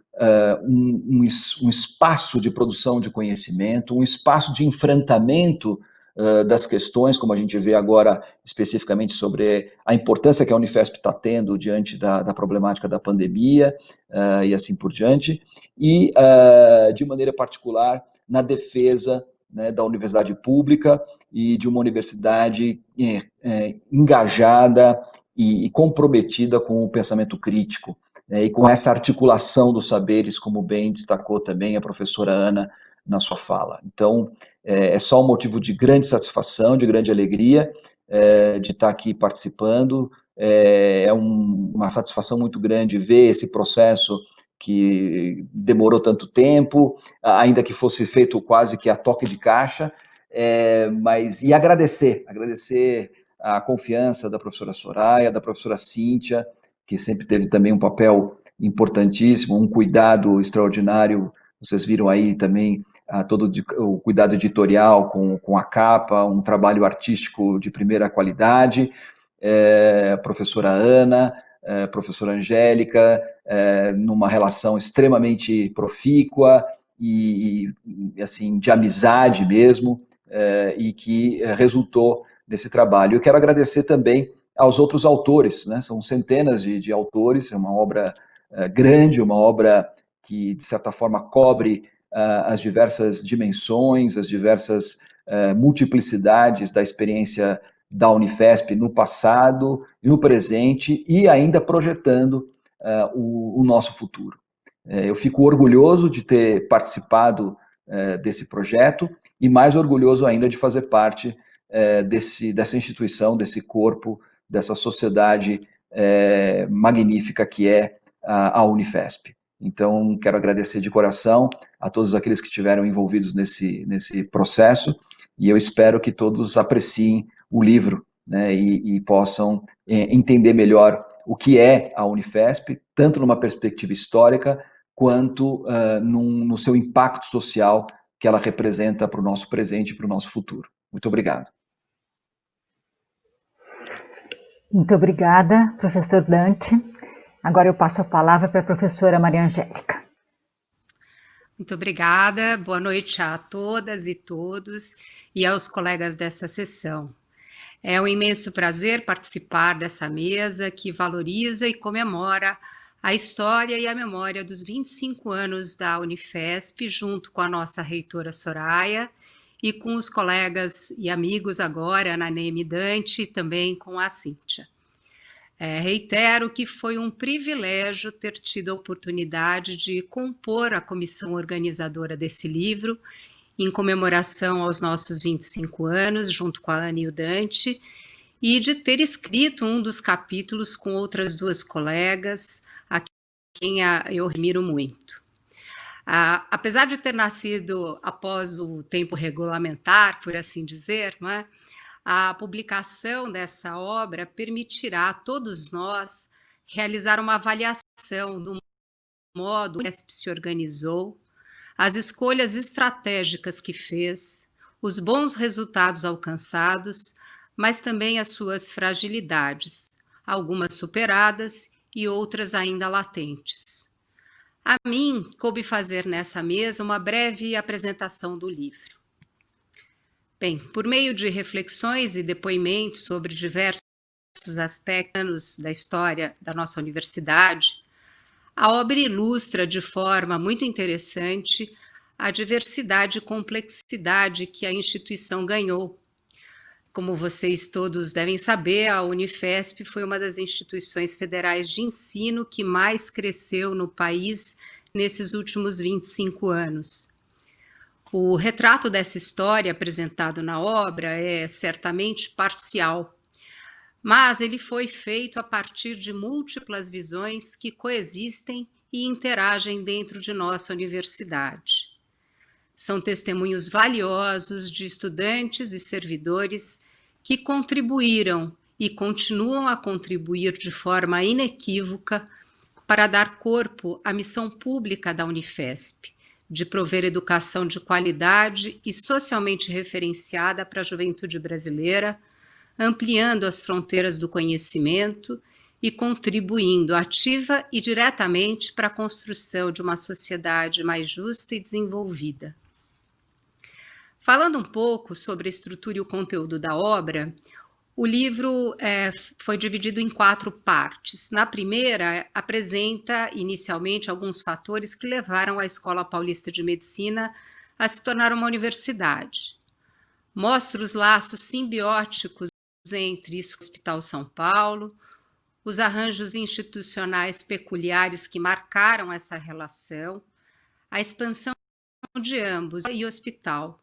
um espaço de produção de conhecimento, um espaço de enfrentamento das questões, como a gente vê agora especificamente sobre a importância que a Unifesp está tendo diante da problemática da pandemia e assim por diante, e de maneira particular na defesa, né, da universidade pública e de uma universidade engajada e comprometida com o pensamento crítico, e com essa articulação dos saberes, como bem destacou também a professora Ana na sua fala. Então, é só um motivo de grande satisfação, de grande alegria de estar aqui participando. É uma satisfação muito grande ver esse processo que demorou tanto tempo, ainda que fosse feito quase que a toque de caixa, e agradecer a confiança da professora Soraya, da professora Cíntia, que sempre teve também um papel importantíssimo, um cuidado extraordinário. Vocês viram aí também todo o cuidado editorial com a capa, um trabalho artístico de primeira qualidade, a professora Ana, a professora Angélica, numa relação extremamente profícua e assim, de amizade mesmo, e que resultou nesse trabalho. Eu quero agradecer também aos outros autores, né? São centenas de autores, é uma obra grande, uma obra que, de certa forma, cobre as diversas dimensões, as diversas multiplicidades da experiência da Unifesp no passado, no presente e ainda projetando o nosso futuro. Eu fico orgulhoso de ter participado desse projeto e mais orgulhoso ainda de fazer parte dessa instituição, desse corpo, dessa sociedade magnífica que é a Unifesp. Então, quero agradecer de coração a todos aqueles que estiveram envolvidos nesse processo e eu espero que todos apreciem o livro, né, e possam entender melhor o que é a Unifesp, tanto numa perspectiva histórica, quanto no seu impacto social que ela representa para o nosso presente e para o nosso futuro. Muito obrigado. Muito obrigada, professor Dante. Agora eu passo a palavra para a professora Maria Angélica. Muito obrigada, boa noite a todas e todos e aos colegas dessa sessão. É um imenso prazer participar dessa mesa que valoriza e comemora a história e a memória dos 25 anos da Unifesp, junto com a nossa reitora Soraya e com os colegas e amigos agora, Ana Neime Dante, e também com a Cíntia. Reitero que foi um privilégio ter tido a oportunidade de compor a comissão organizadora desse livro, em comemoração aos nossos 25 anos, junto com a Ana e o Dante, e de ter escrito um dos capítulos com outras duas colegas, a quem eu admiro muito. Apesar de ter nascido após o tempo regulamentar, por assim dizer, não é? A publicação dessa obra permitirá a todos nós realizar uma avaliação do modo que a Unifesp se organizou, as escolhas estratégicas que fez, os bons resultados alcançados, mas também as suas fragilidades, algumas superadas e outras ainda latentes. A mim, coube fazer nessa mesa uma breve apresentação do livro. Bem, por meio de reflexões e depoimentos sobre diversos aspectos da história da nossa universidade, a obra ilustra de forma muito interessante a diversidade e complexidade que a instituição ganhou. Como vocês todos devem saber, a Unifesp foi uma das instituições federais de ensino que mais cresceu no país nesses últimos 25 anos. O retrato dessa história apresentado na obra é certamente parcial, mas ele foi feito a partir de múltiplas visões que coexistem e interagem dentro de nossa universidade. São testemunhos valiosos de estudantes e servidores que contribuíram e continuam a contribuir de forma inequívoca para dar corpo à missão pública da Unifesp, de prover educação de qualidade e socialmente referenciada para a juventude brasileira, ampliando as fronteiras do conhecimento e contribuindo ativa e diretamente para a construção de uma sociedade mais justa e desenvolvida. Falando um pouco sobre a estrutura e o conteúdo da obra, o livro foi dividido em 4 partes. Na primeira, apresenta inicialmente alguns fatores que levaram a Escola Paulista de Medicina a se tornar uma universidade. Mostra os laços simbióticos entre o Hospital São Paulo, os arranjos institucionais peculiares que marcaram essa relação, a expansão de ambos e hospital,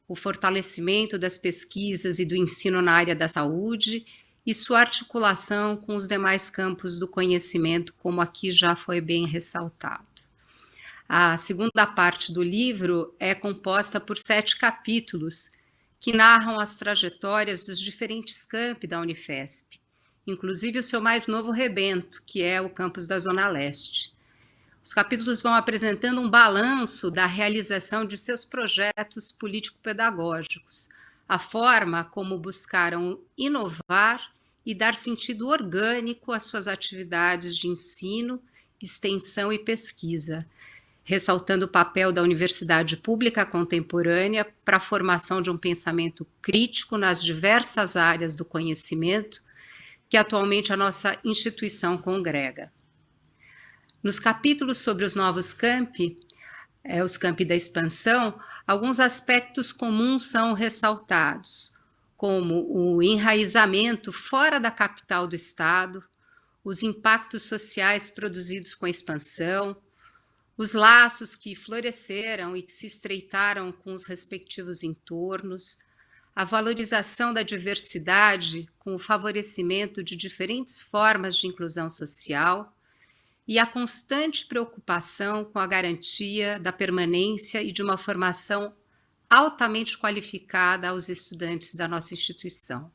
o fortalecimento das pesquisas e do ensino na área da saúde e sua articulação com os demais campos do conhecimento, como aqui já foi bem ressaltado. A segunda parte do livro é composta por 7 capítulos que narram as trajetórias dos diferentes campi da Unifesp, inclusive o seu mais novo rebento, que é o campus da Zona Leste. Os capítulos vão apresentando um balanço da realização de seus projetos político-pedagógicos, a forma como buscaram inovar e dar sentido orgânico às suas atividades de ensino, extensão e pesquisa, ressaltando o papel da universidade pública contemporânea para a formação de um pensamento crítico nas diversas áreas do conhecimento, que atualmente a nossa instituição congrega. Nos capítulos sobre os novos campi, os campi da expansão, alguns aspectos comuns são ressaltados, como o enraizamento fora da capital do Estado, os impactos sociais produzidos com a expansão, os laços que floresceram e que se estreitaram com os respectivos entornos, a valorização da diversidade com o favorecimento de diferentes formas de inclusão social e a constante preocupação com a garantia da permanência e de uma formação altamente qualificada aos estudantes da nossa instituição.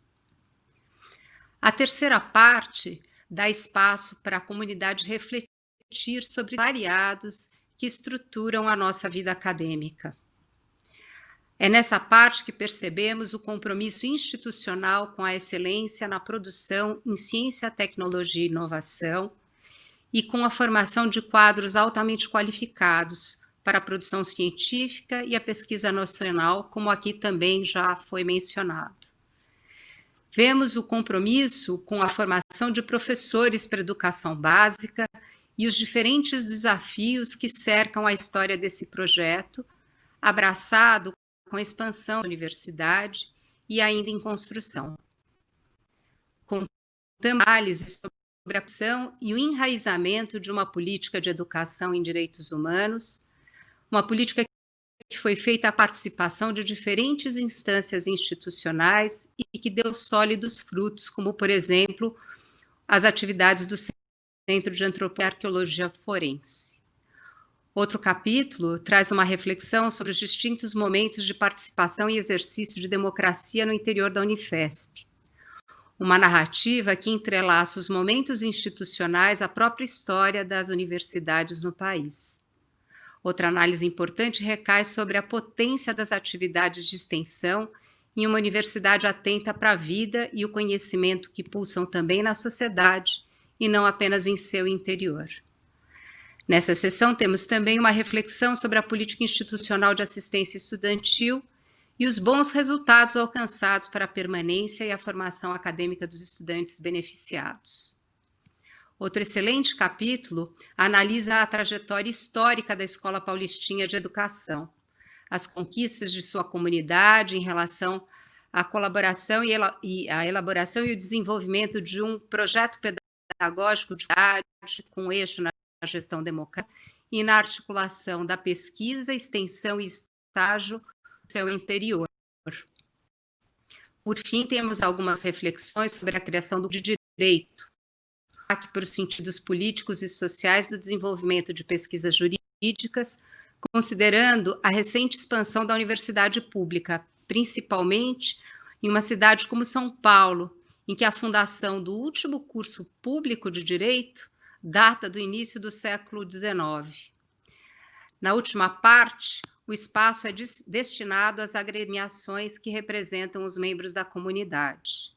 A terceira parte dá espaço para a comunidade refletir sobre variados que estruturam a nossa vida acadêmica. É nessa parte que percebemos o compromisso institucional com a excelência na produção em ciência, tecnologia e inovação e com a formação de quadros altamente qualificados para a produção científica e a pesquisa nacional, como aqui também já foi mencionado. Vemos o compromisso com a formação de professores para a educação básica e os diferentes desafios que cercam a história desse projeto, abraçado com a expansão da universidade e ainda em construção. Com análise sobre a ação e o enraizamento de uma política de educação em direitos humanos, uma política que foi feita a participação de diferentes instâncias institucionais e que deu sólidos frutos, como, por exemplo, as atividades do Centro de Antropologia e Arqueologia Forense. Outro capítulo traz uma reflexão sobre os distintos momentos de participação e exercício de democracia no interior da Unifesp. Uma narrativa que entrelaça os momentos institucionais à própria história das universidades no país. Outra análise importante recai sobre a potência das atividades de extensão em uma universidade atenta para a vida e o conhecimento que pulsam também na sociedade e não apenas em seu interior. Nessa sessão temos também uma reflexão sobre a política institucional de assistência estudantil e os bons resultados alcançados para a permanência e a formação acadêmica dos estudantes beneficiados. Outro excelente capítulo analisa a trajetória histórica da Escola Paulistinha de Educação, as conquistas de sua comunidade em relação à colaboração e a elaboração e o desenvolvimento de um projeto pedagógico de arte com eixo na gestão democrática e na articulação da pesquisa, extensão e estágio no seu interior. Por fim, temos algumas reflexões sobre a criação do direito, aqui para os sentidos políticos e sociais do desenvolvimento de pesquisas jurídicas, considerando a recente expansão da universidade pública, principalmente em uma cidade como São Paulo, em que a fundação do último curso público de direito data do início do século XIX. Na última parte, o espaço é destinado às agremiações que representam os membros da comunidade.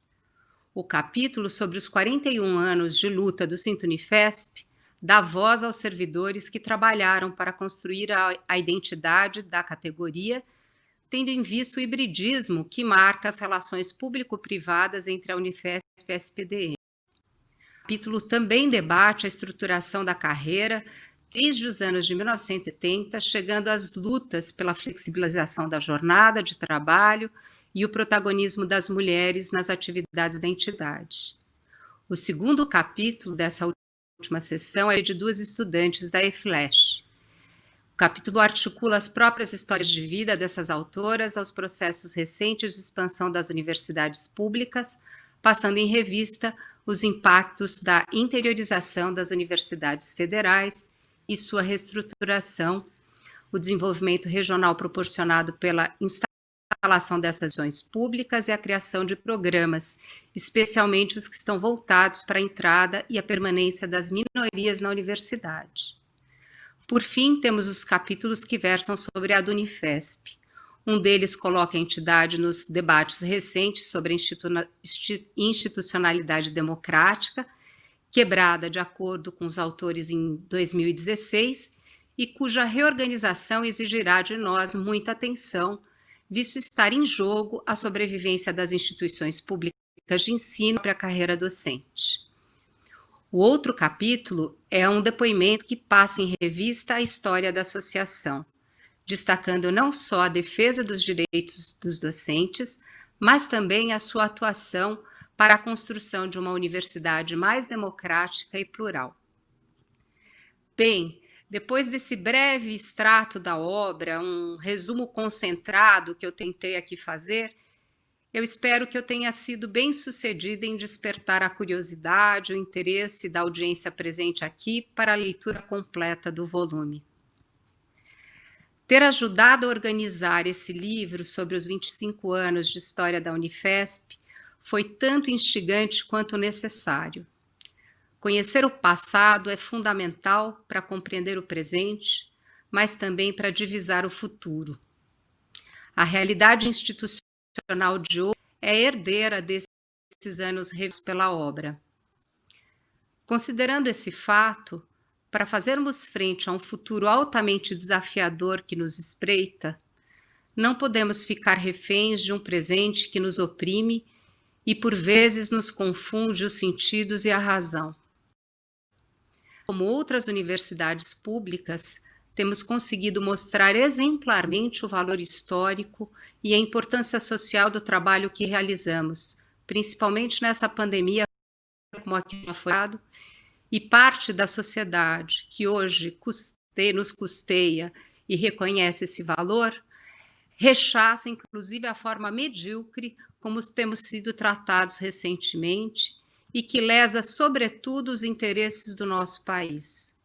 O capítulo sobre os 41 anos de luta do Cinto Unifesp dá voz aos servidores que trabalharam para construir a identidade da categoria, tendo em vista o hibridismo que marca as relações público-privadas entre a Unifesp e a SPDM. O capítulo também debate a estruturação da carreira desde os anos de 1970, chegando às lutas pela flexibilização da jornada de trabalho e o protagonismo das mulheres nas atividades da entidade. O segundo capítulo dessa última sessão é de duas estudantes da EFLESH. O capítulo articula as próprias histórias de vida dessas autoras aos processos recentes de expansão das universidades públicas, passando em revista os impactos da interiorização das universidades federais e sua reestruturação, o desenvolvimento regional proporcionado pela instalação dessas ações públicas e a criação de programas, especialmente os que estão voltados para a entrada e a permanência das minorias na universidade. Por fim, temos os capítulos que versam sobre a do Unifesp. Um deles coloca a entidade nos debates recentes sobre a institucionalidade democrática, quebrada de acordo com os autores em 2016, e cuja reorganização exigirá de nós muita atenção, visto estar em jogo a sobrevivência das instituições públicas de ensino para a carreira docente. O outro capítulo é um depoimento que passa em revista a história da associação, destacando não só a defesa dos direitos dos docentes, mas também a sua atuação para a construção de uma universidade mais democrática e plural. Bem, depois desse breve extrato da obra, um resumo concentrado que eu tentei aqui fazer, eu espero que eu tenha sido bem-sucedida em despertar a curiosidade, o interesse da audiência presente aqui para a leitura completa do volume. Ter ajudado a organizar esse livro sobre os 25 anos de história da Unifesp foi tanto instigante quanto necessário. Conhecer o passado é fundamental para compreender o presente, mas também para divisar o futuro. A realidade institucional de hoje é herdeira desses anos revistos pela obra. Considerando esse fato, para fazermos frente a um futuro altamente desafiador que nos espreita, não podemos ficar reféns de um presente que nos oprime e por vezes nos confunde os sentidos e a razão. Como outras universidades públicas, temos conseguido mostrar exemplarmente o valor histórico e a importância social do trabalho que realizamos, principalmente nessa pandemia, como aqui já foi dado, e parte da sociedade que hoje nos custeia e reconhece esse valor, rechaça inclusive a forma medíocre como temos sido tratados recentemente e que lesa sobretudo os interesses do nosso país.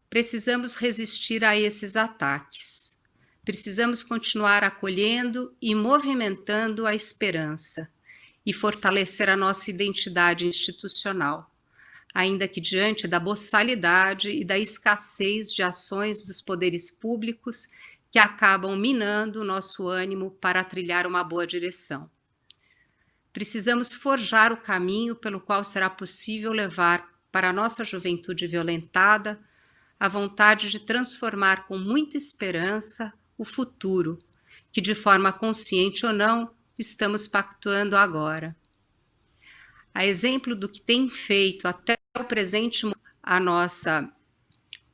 Precisamos resistir a esses ataques. Precisamos continuar acolhendo e movimentando a esperança e fortalecer a nossa identidade institucional, ainda que diante da boçalidade e da escassez de ações dos poderes públicos que acabam minando o nosso ânimo para trilhar uma boa direção. Precisamos forjar o caminho pelo qual será possível levar para a nossa juventude violentada a vontade de transformar com muita esperança o futuro, que de forma consciente ou não, estamos pactuando agora. A exemplo do que tem feito até o presente a nossa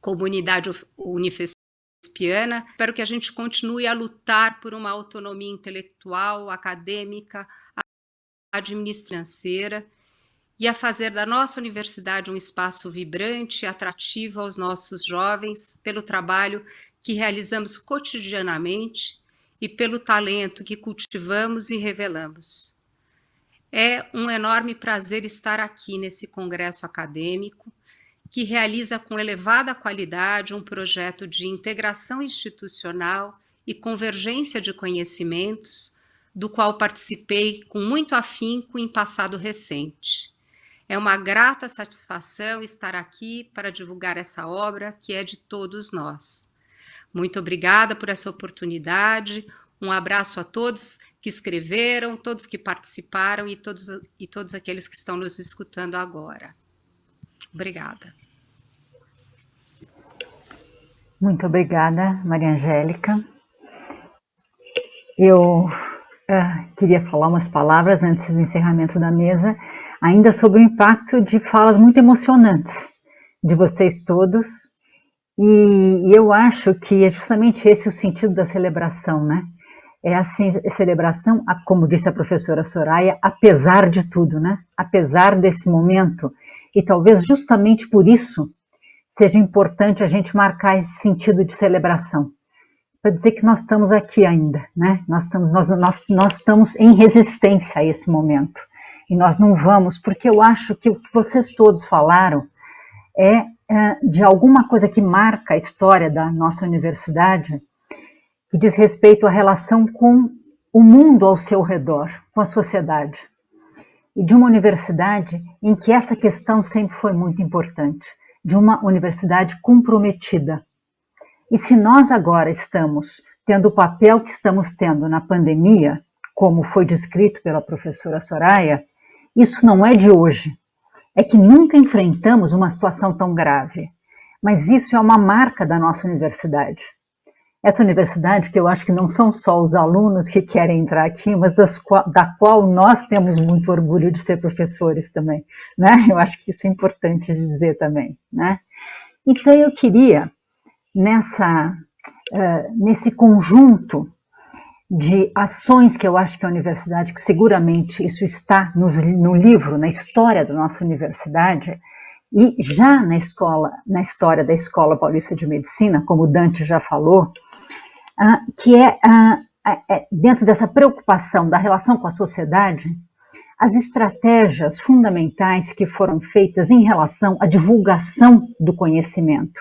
comunidade unifespiana, espero que a gente continue a lutar por uma autonomia intelectual, acadêmica, administrativa e a fazer da nossa universidade um espaço vibrante e atrativo aos nossos jovens pelo trabalho que realizamos cotidianamente e pelo talento que cultivamos e revelamos. É um enorme prazer estar aqui nesse congresso acadêmico que realiza com elevada qualidade um projeto de integração institucional e convergência de conhecimentos, do qual participei com muito afinco em passado recente. É uma grata satisfação estar aqui para divulgar essa obra que é de todos nós. Muito obrigada por essa oportunidade, um abraço a todos que escreveram, todos que participaram e todos aqueles que estão nos escutando agora. Obrigada. Muito obrigada, Maria Angélica. Eu queria falar umas palavras antes do encerramento da mesa, ainda sobre o impacto de falas muito emocionantes de vocês todos, e eu acho que é justamente esse o sentido da celebração, né? É a celebração, como disse a professora Soraya, apesar de tudo, né? Apesar desse momento, e talvez justamente por isso seja importante a gente marcar esse sentido de celebração, para dizer que nós estamos aqui ainda, né? Nós estamos em resistência a esse momento. E nós não vamos, porque eu acho que o que vocês todos falaram é de alguma coisa que marca a história da nossa universidade, que diz respeito à relação com o mundo ao seu redor, com a sociedade. E de uma universidade em que essa questão sempre foi muito importante, de uma universidade comprometida. E se nós agora estamos tendo o papel que estamos tendo na pandemia, como foi descrito pela professora Soraya, isso não é de hoje. É que nunca enfrentamos uma situação tão grave. Mas isso é uma marca da nossa universidade. essa universidade que eu acho que não são só os alunos que querem entrar aqui, mas da qual nós temos muito orgulho de ser professores também, né? Eu acho que isso é importante dizer também, né? Então eu queria, nesse conjunto de ações que eu acho que a universidade, que seguramente isso está no livro, na história da nossa universidade, e já na história da Escola Paulista de Medicina, como o Dante já falou, que é dentro dessa preocupação da relação com a sociedade, as estratégias fundamentais que foram feitas em relação à divulgação do conhecimento.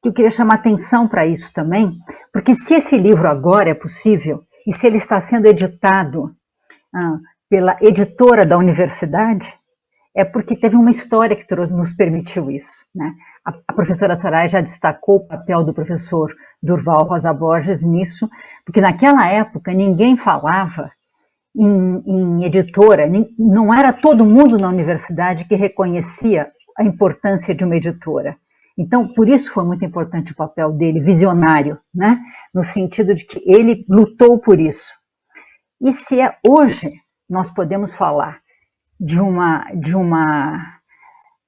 Eu queria chamar atenção para isso também, porque se esse livro agora é possível, e se ele está sendo editado pela editora da universidade, é porque teve uma história que nos permitiu isso, né? A professora Soraya já destacou o papel do professor Durval Rosa Borges nisso, porque naquela época ninguém falava em editora, não era todo mundo na universidade que reconhecia a importância de uma editora. Então, por isso foi muito importante o papel dele, visionário, né? No sentido de que ele lutou por isso. E se hoje nós podemos falar de uma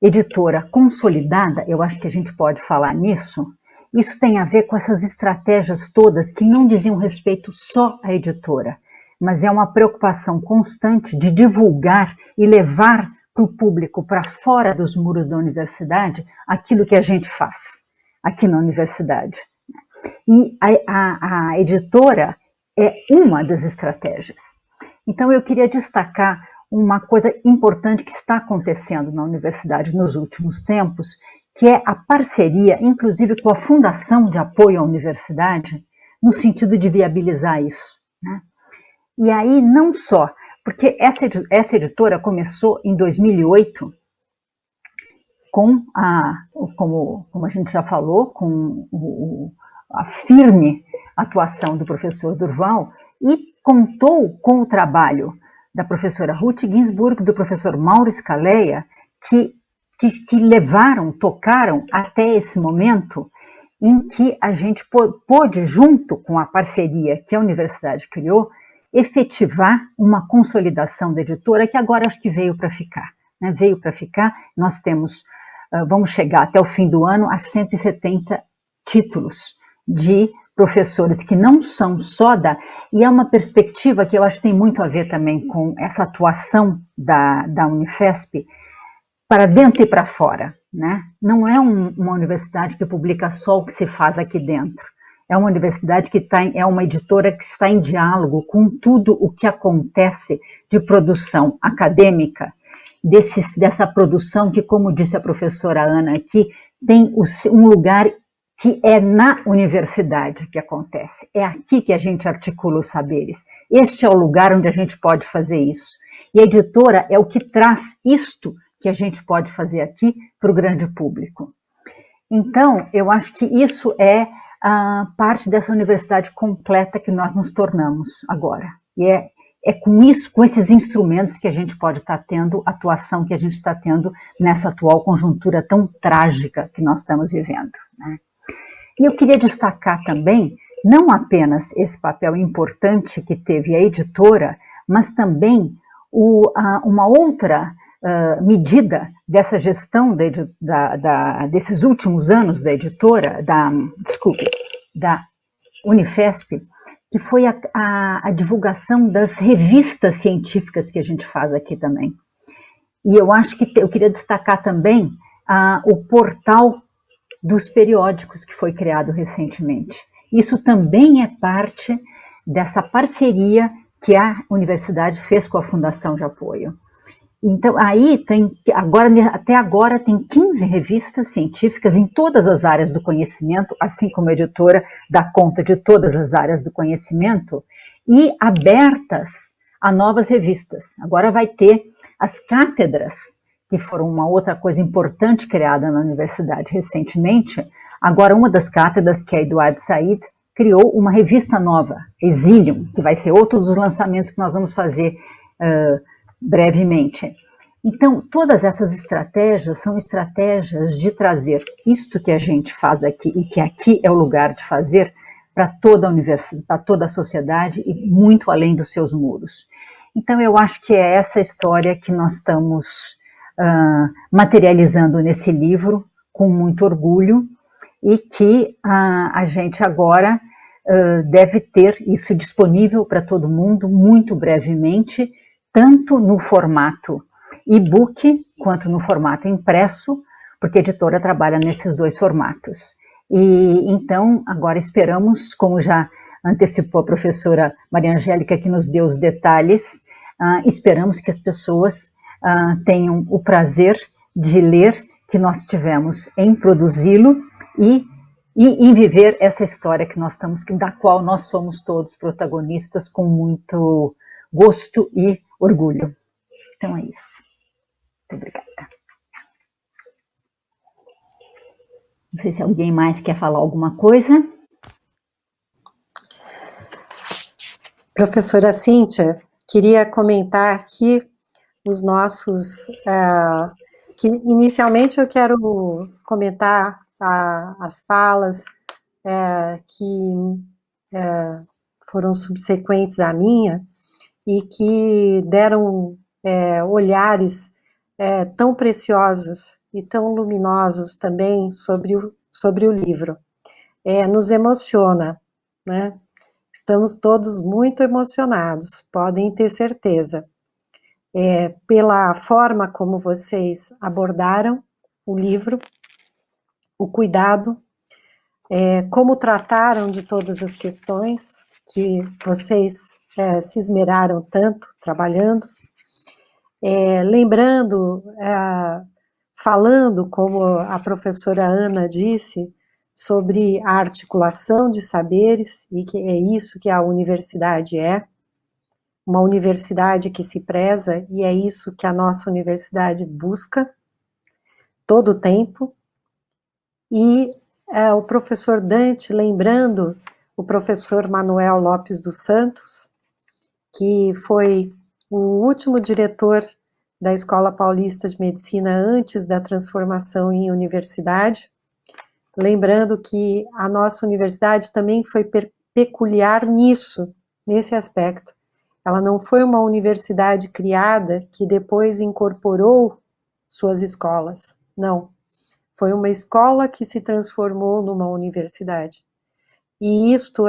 editora consolidada, eu acho que a gente pode falar nisso, isso tem a ver com essas estratégias todas que não diziam respeito só à editora, mas é uma preocupação constante de divulgar e levar para o público, para fora dos muros da universidade, aquilo que a gente faz aqui na universidade. E a editora é uma das estratégias. Então eu queria destacar uma coisa importante que está acontecendo na universidade nos últimos tempos, que é a parceria, inclusive com a Fundação de Apoio à Universidade, no sentido de viabilizar isso, né? E aí não só, porque essa editora começou em 2008, como a gente já falou, com a firme atuação do professor Durval, e contou com o trabalho da professora Ruth Ginsburg, do professor Mauro Scaleia, que tocaram até esse momento em que a gente pôde, junto com a parceria que a universidade criou, efetivar uma consolidação da editora que agora acho que veio para ficar, né? Veio para ficar, nós temos, vamos chegar até o fim do ano a 170 títulos de professores que não são só e é uma perspectiva que eu acho que tem muito a ver também com essa atuação da Unifesp para dentro e para fora, né? Não é uma universidade que publica só o que se faz aqui dentro, é uma universidade é uma editora que está em diálogo com tudo o que acontece de produção acadêmica, dessa produção que, como disse a professora Ana aqui, tem um lugar que é na universidade que acontece. É aqui que a gente articula os saberes. Este é o lugar onde a gente pode fazer isso. E a editora é o que traz isto que a gente pode fazer aqui para o grande público. Então, eu acho que isso é a parte dessa universidade completa que nós nos tornamos agora. E é com isso, com esses instrumentos que a gente pode estar tendo, a atuação que a gente está tendo nessa atual conjuntura tão trágica que nós estamos vivendo, né? E eu queria destacar também, não apenas esse papel importante que teve a editora, mas também uma outra medida dessa gestão desses últimos anos da editora, da Unifesp, que foi a divulgação das revistas científicas que a gente faz aqui também. E eu acho que eu queria destacar também o portal dos periódicos que foi criado recentemente. Isso também é parte dessa parceria que a universidade fez com a Fundação de Apoio. Então, aí até agora tem 15 revistas científicas em todas as áreas do conhecimento, assim como a editora dá conta de todas as áreas do conhecimento, e abertas a novas revistas. Agora vai ter as cátedras, que foram uma outra coisa importante criada na universidade recentemente. Agora, uma das cátedras, que é Eduardo Said, criou uma revista nova, Exilium, que vai ser outro dos lançamentos que nós vamos fazer brevemente. Então, todas essas estratégias são estratégias de trazer isto que a gente faz aqui, e que aqui é o lugar de fazer, para toda a universidade, para toda a sociedade e muito além dos seus muros. Então, eu acho que é essa história que nós estamos materializando nesse livro com muito orgulho e que a gente agora deve ter isso disponível para todo mundo muito brevemente, tanto no formato e-book quanto no formato impresso, porque a editora trabalha nesses dois formatos. E então, agora esperamos, como já antecipou a professora Maria Angélica, que nos deu os detalhes, esperamos que as pessoas tenham o prazer de ler que nós tivemos em produzi-lo e em viver essa história que nós estamos, da qual nós somos todos protagonistas com muito gosto e orgulho. Então é isso. Muito obrigada. Não sei se alguém mais quer falar alguma coisa. Professora Cíntia, queria comentar aqui os nossos... que inicialmente eu quero comentar as falas que foram subsequentes à minha e que deram olhares tão preciosos e tão luminosos também sobre o livro. Nos emociona, né? Estamos todos muito emocionados, podem ter certeza, pela forma como vocês abordaram o livro, o cuidado, como trataram de todas as questões que vocês se esmeraram tanto trabalhando, lembrando, falando, como a professora Ana disse, sobre a articulação de saberes, e que é isso que a universidade uma universidade que se preza, e é isso que a nossa universidade busca todo o tempo. E o professor Dante, lembrando o professor Manuel Lopes dos Santos, que foi o último diretor da Escola Paulista de Medicina antes da transformação em universidade, lembrando que a nossa universidade também foi peculiar nesse aspecto. Ela não foi uma universidade criada que depois incorporou suas escolas, não. Foi uma escola que se transformou numa universidade. E isto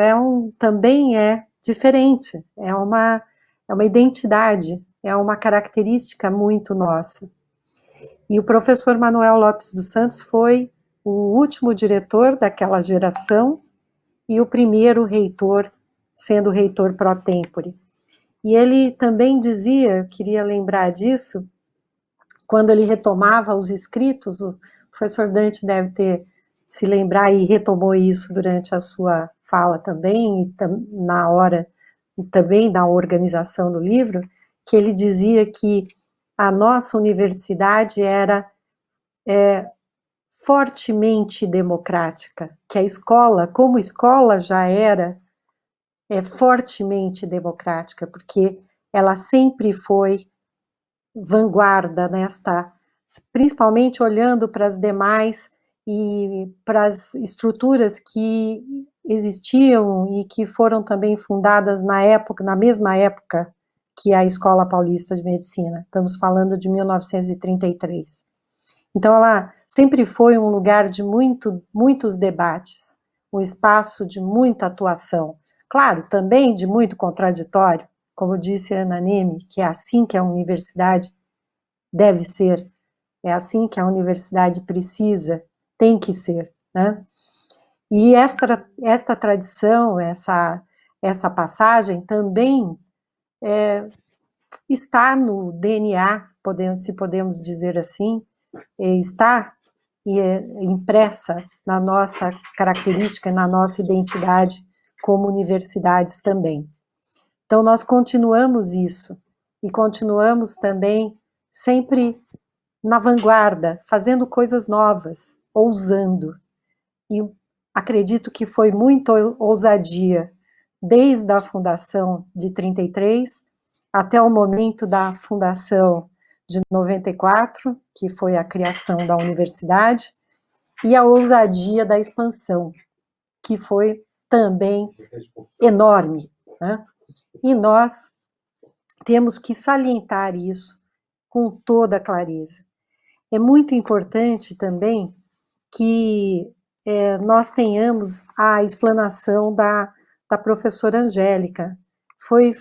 também é diferente, é uma identidade, é uma característica muito nossa. E o professor Manuel Lopes dos Santos foi o último diretor daquela geração e o primeiro reitor, sendo reitor pro tempore. E ele também dizia, queria lembrar disso, quando ele retomava os escritos, o professor Dante deve ter se lembrar e retomou isso durante a sua fala também, e na hora, e também na organização do livro, que ele dizia que a nossa universidade era fortemente democrática, que a escola, como escola, já era fortemente democrática, porque ela sempre foi vanguarda principalmente olhando para as demais e para as estruturas que existiam e que foram também fundadas na mesma época que a Escola Paulista de Medicina. Estamos falando de 1933. Então, ela sempre foi um lugar de muitos debates, um espaço de muita atuação. Claro, também de muito contraditório, como disse a Ana Neme, que é assim que a universidade deve ser, é assim que a universidade precisa, tem que ser, né? E esta tradição, essa passagem também está no DNA, se podemos dizer assim, está impressa na nossa característica, na nossa identidade como universidades também. Então, nós continuamos isso, e continuamos também sempre na vanguarda, fazendo coisas novas, ousando. E acredito que foi muita ousadia, desde a fundação de 33, até o momento da fundação de 94, que foi a criação da universidade, e a ousadia da expansão, que foi também enorme, né? E nós temos que salientar isso com toda clareza. É muito importante também que nós tenhamos a explanação da professora Angélica. Foi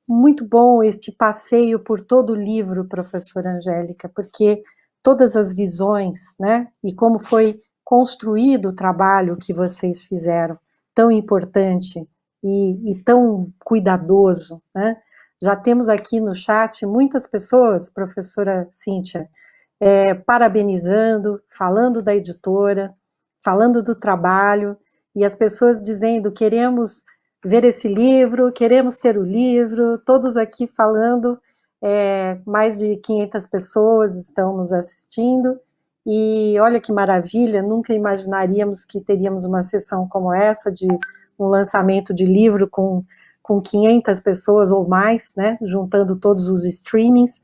muito bom este passeio por todo o livro, professora Angélica, porque todas as visões, né, e como foi construído o trabalho que vocês fizeram, tão importante e tão cuidadoso, né? Já temos aqui no chat muitas pessoas, professora Cíntia, parabenizando, falando da editora, falando do trabalho, e as pessoas dizendo, queremos ver esse livro, queremos ter o livro, todos aqui falando, mais de 500 pessoas estão nos assistindo, e olha que maravilha, nunca imaginaríamos que teríamos uma sessão como essa, de um lançamento de livro com 500 pessoas ou mais, né, juntando todos os streamings,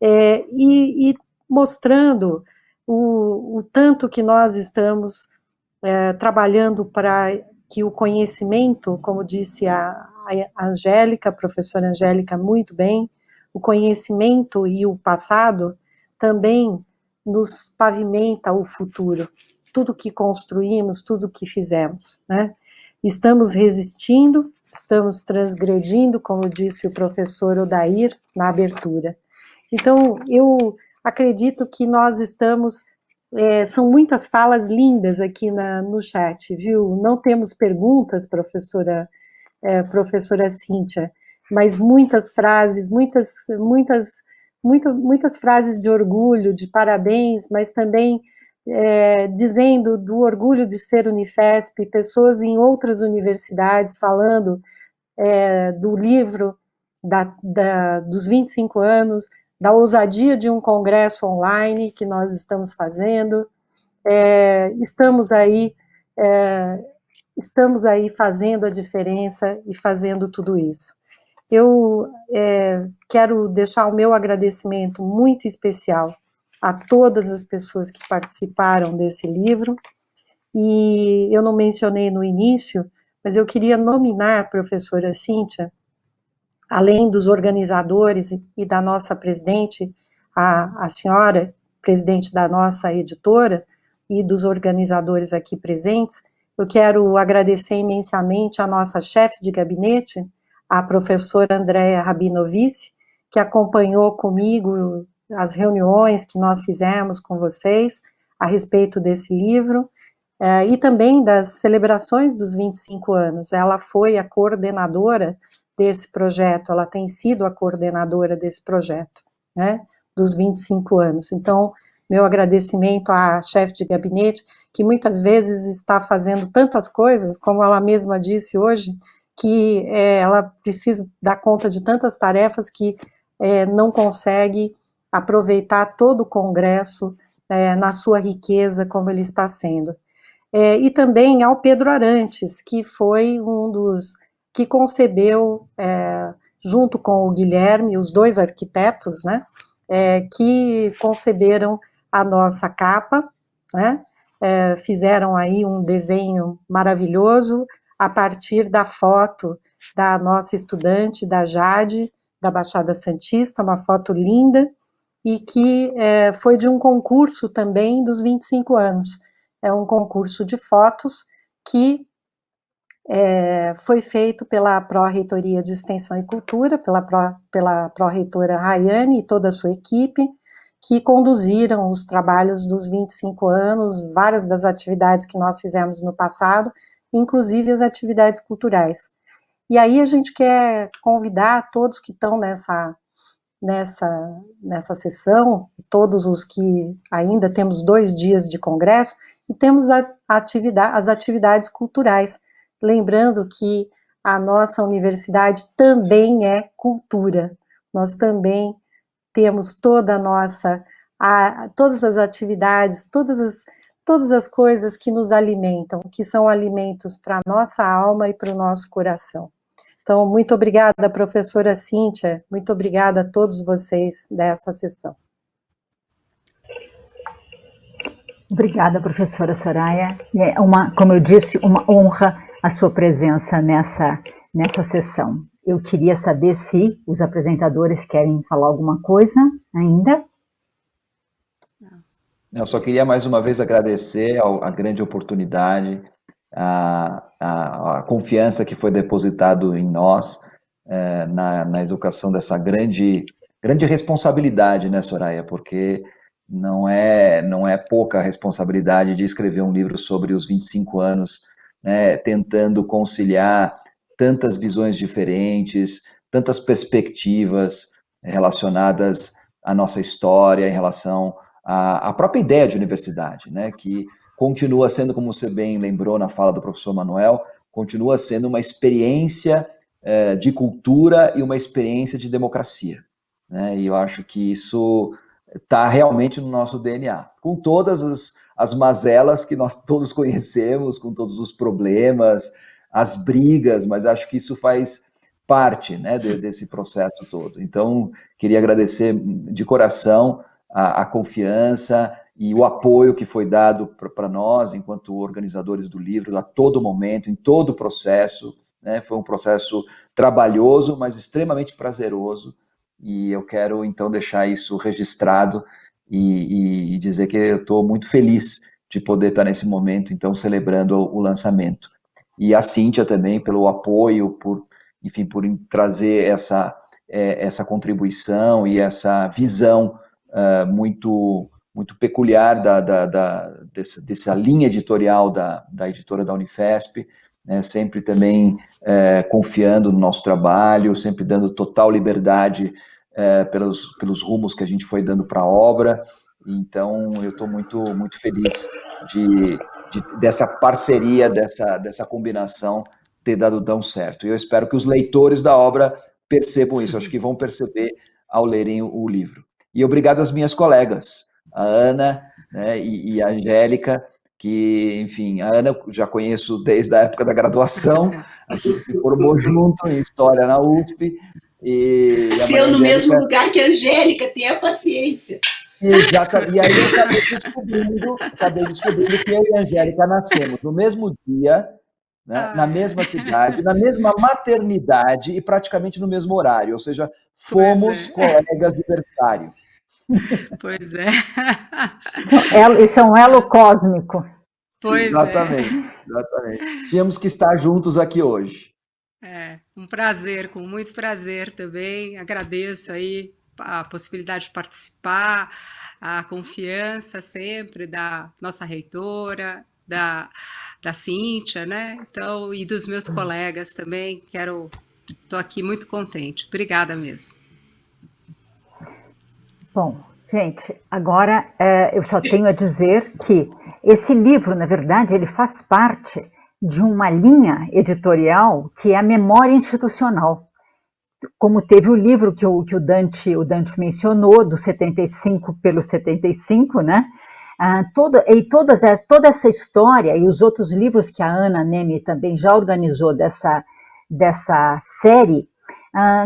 e mostrando o tanto que nós estamos trabalhando para que o conhecimento, como disse a Angélica, a professora Angélica, muito bem, o conhecimento e o passado também nos pavimenta o futuro, tudo que construímos, tudo que fizemos, né? Estamos resistindo, estamos transgredindo, como disse o professor Odair na abertura. Então, eu acredito que nós estamos, são muitas falas lindas aqui no chat, viu? Não temos perguntas, professora Cíntia, mas muitas frases, muitas frases de orgulho, de parabéns, mas também dizendo do orgulho de ser Unifesp, pessoas em outras universidades falando do livro dos 25 anos, da ousadia de um congresso online que nós estamos fazendo, estamos aí fazendo a diferença e fazendo tudo isso. Eu quero deixar o meu agradecimento muito especial a todas as pessoas que participaram desse livro, e eu não mencionei no início, mas eu queria nominar, professora Cíntia, além dos organizadores e da nossa presidente, a senhora, presidente da nossa editora, e dos organizadores aqui presentes, eu quero agradecer imensamente a nossa chefe de gabinete, a professora Andréa Rabinovici, que acompanhou comigo as reuniões que nós fizemos com vocês a respeito desse livro, e também das celebrações dos 25 anos. Ela foi a coordenadora desse projeto, ela tem sido a coordenadora desse projeto, né, dos 25 anos. Então, meu agradecimento à chefe de gabinete, que muitas vezes está fazendo tantas coisas, como ela mesma disse hoje, que ela precisa dar conta de tantas tarefas que não consegue aproveitar todo o congresso na sua riqueza, como ele está sendo. E também ao Pedro Arantes, que foi um dos que concebeu, junto com o Guilherme, os dois arquitetos, né, que conceberam a nossa capa, né, fizeram aí um desenho maravilhoso a partir da foto da nossa estudante, da Jade, da Baixada Santista, uma foto linda, e que foi de um concurso também dos 25 anos. É um concurso de fotos que foi feito pela Pró-Reitoria de Extensão e Cultura, pela Pró-Reitora Rayane e toda a sua equipe, que conduziram os trabalhos dos 25 anos, várias das atividades que nós fizemos no passado, inclusive as atividades culturais. E aí a gente quer convidar todos que estão nessa sessão, todos os que ainda temos 2 dias de congresso, e temos as atividades culturais, lembrando que a nossa universidade também é cultura, nós também temos toda a nossa, todas as atividades, todas as coisas que nos alimentam, que são alimentos para a nossa alma e para o nosso coração. Então, muito obrigada, professora Cíntia, muito obrigada a todos vocês dessa sessão. Obrigada, professora Soraya. É como eu disse, uma honra a sua presença nessa sessão. Eu queria saber se os apresentadores querem falar alguma coisa ainda. Eu só queria mais uma vez agradecer a grande oportunidade, a confiança que foi depositado em nós, na educação dessa grande responsabilidade, né, Soraya? Porque não é pouca responsabilidade de escrever um livro sobre os 25 anos, né, tentando conciliar tantas visões diferentes, tantas perspectivas relacionadas à nossa história, em relação à própria ideia de universidade, né, que continua sendo, como você bem lembrou na fala do professor Manuel, continua sendo uma experiência de cultura e uma experiência de democracia, né? E eu acho que isso está realmente no nosso DNA, com todas as mazelas que nós todos conhecemos, com todos os problemas, as brigas, mas acho que isso faz parte, né, desse processo todo. Então, queria agradecer de coração a confiança e o apoio que foi dado para nós, enquanto organizadores do livro, a todo momento, em todo o processo, né? Foi um processo trabalhoso, mas extremamente prazeroso, e eu quero, então, deixar isso registrado e dizer que eu estou muito feliz de poder estar nesse momento, então, celebrando o lançamento. E a Cíntia também, pelo apoio, enfim, por trazer essa contribuição e essa visão muito peculiar dessa linha editorial da editora da Unifesp, né, sempre também confiando no nosso trabalho, sempre dando total liberdade pelos rumos que a gente foi dando para a obra. Então, eu estou muito feliz dessa parceria, dessa combinação ter dado tão certo. E eu espero que os leitores da obra percebam isso, acho que vão perceber ao lerem o livro. E obrigado às minhas colegas, a Ana, né, e a Angélica, que, enfim, a Ana eu já conheço desde a época da graduação, a gente se formou junto em História na USP, e a Maria Nasceu no mesmo Angélica... lugar que a Angélica, tenha paciência. Exatamente, e aí eu acabei descobrindo que eu e a Angélica nascemos no mesmo dia, né, na mesma cidade, na mesma maternidade e praticamente no mesmo horário, ou seja, fomos colegas de berçário. Pois é. Isso é um elo cósmico. Pois é. Exatamente. Tínhamos que estar juntos aqui hoje. Um prazer, com muito prazer também. Agradeço aí a possibilidade de participar, a confiança sempre da nossa reitora, da Cíntia, né? Então, e dos meus colegas também. Estou aqui muito contente. Obrigada mesmo. Bom, gente, agora eu só tenho a dizer que esse livro, na verdade, ele faz parte de uma linha editorial que é a memória institucional. Como teve o livro que o Dante mencionou, do 75 pelo 75, né? Toda essa história e os outros livros que a Ana Neme também já organizou dessa série,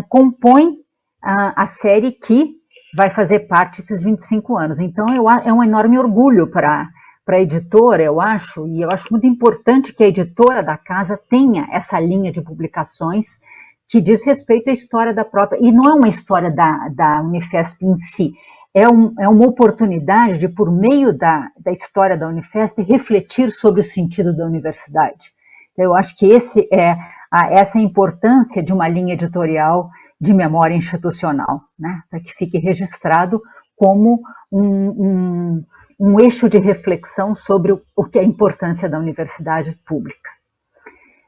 compõem a série que vai fazer parte desses 25 anos. Então, é um enorme orgulho para a editora, eu acho, e eu acho muito importante que a editora da casa tenha essa linha de publicações que diz respeito à história da própria, e não é uma história da Unifesp em si, é uma oportunidade de, por meio da história da Unifesp, refletir sobre o sentido da universidade. Então, eu acho que essa é a importância de uma linha editorial de memória institucional, né, para que fique registrado como um eixo de reflexão sobre o que é a importância da universidade pública.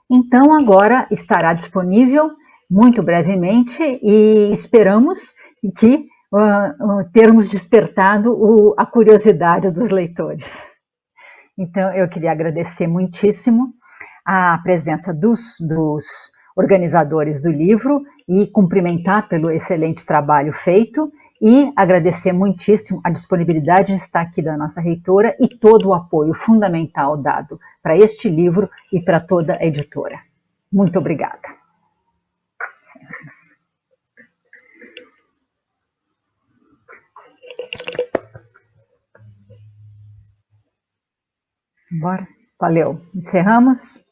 Então, agora estará disponível muito brevemente e esperamos que termos despertado a curiosidade dos leitores. Então, eu queria agradecer muitíssimo a presença dos organizadores do livro e cumprimentar pelo excelente trabalho feito e agradecer muitíssimo a disponibilidade de estar aqui da nossa reitora e todo o apoio fundamental dado para este livro e para toda a editora. Muito obrigada. Bora. Valeu. Encerramos.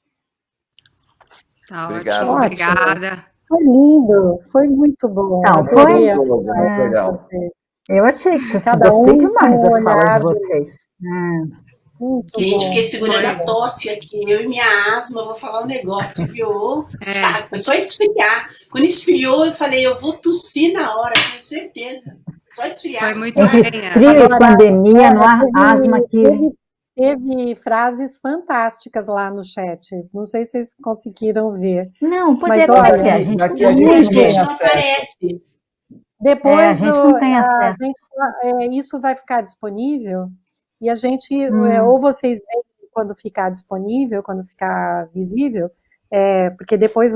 Tá Obrigado. ótimo, Ótimo. obrigada. Foi lindo, foi muito bom. Não, Muito foi? Adorei as gostoso, falas muito de legal. vocês. Eu achei que vocês Cada gostei um demais com um das falas de olhar vocês. muito Gente, bom. fiquei segurando Foi. a tosse aqui. Eu e minha asma, eu vou falar um negócio, viu? É. Sabe? Foi só esfriar. Quando esfriou, eu falei, eu vou tossir na hora, tenho certeza. Só esfriar. Foi muito Entre bem, frio e Agora, pandemia, não há teve, asma que... teve frases fantásticas lá no chat. Não sei se vocês conseguiram ver. Não, pois Mas é, como é olha, que é? A gente Daqui não a gente A não consegue tem gente ver. não acesso. aparece. depois a gente não tem acesso. isso vai ficar disponível e a gente, Hum. ou vocês veem quando ficar disponível, quando ficar visível, porque depois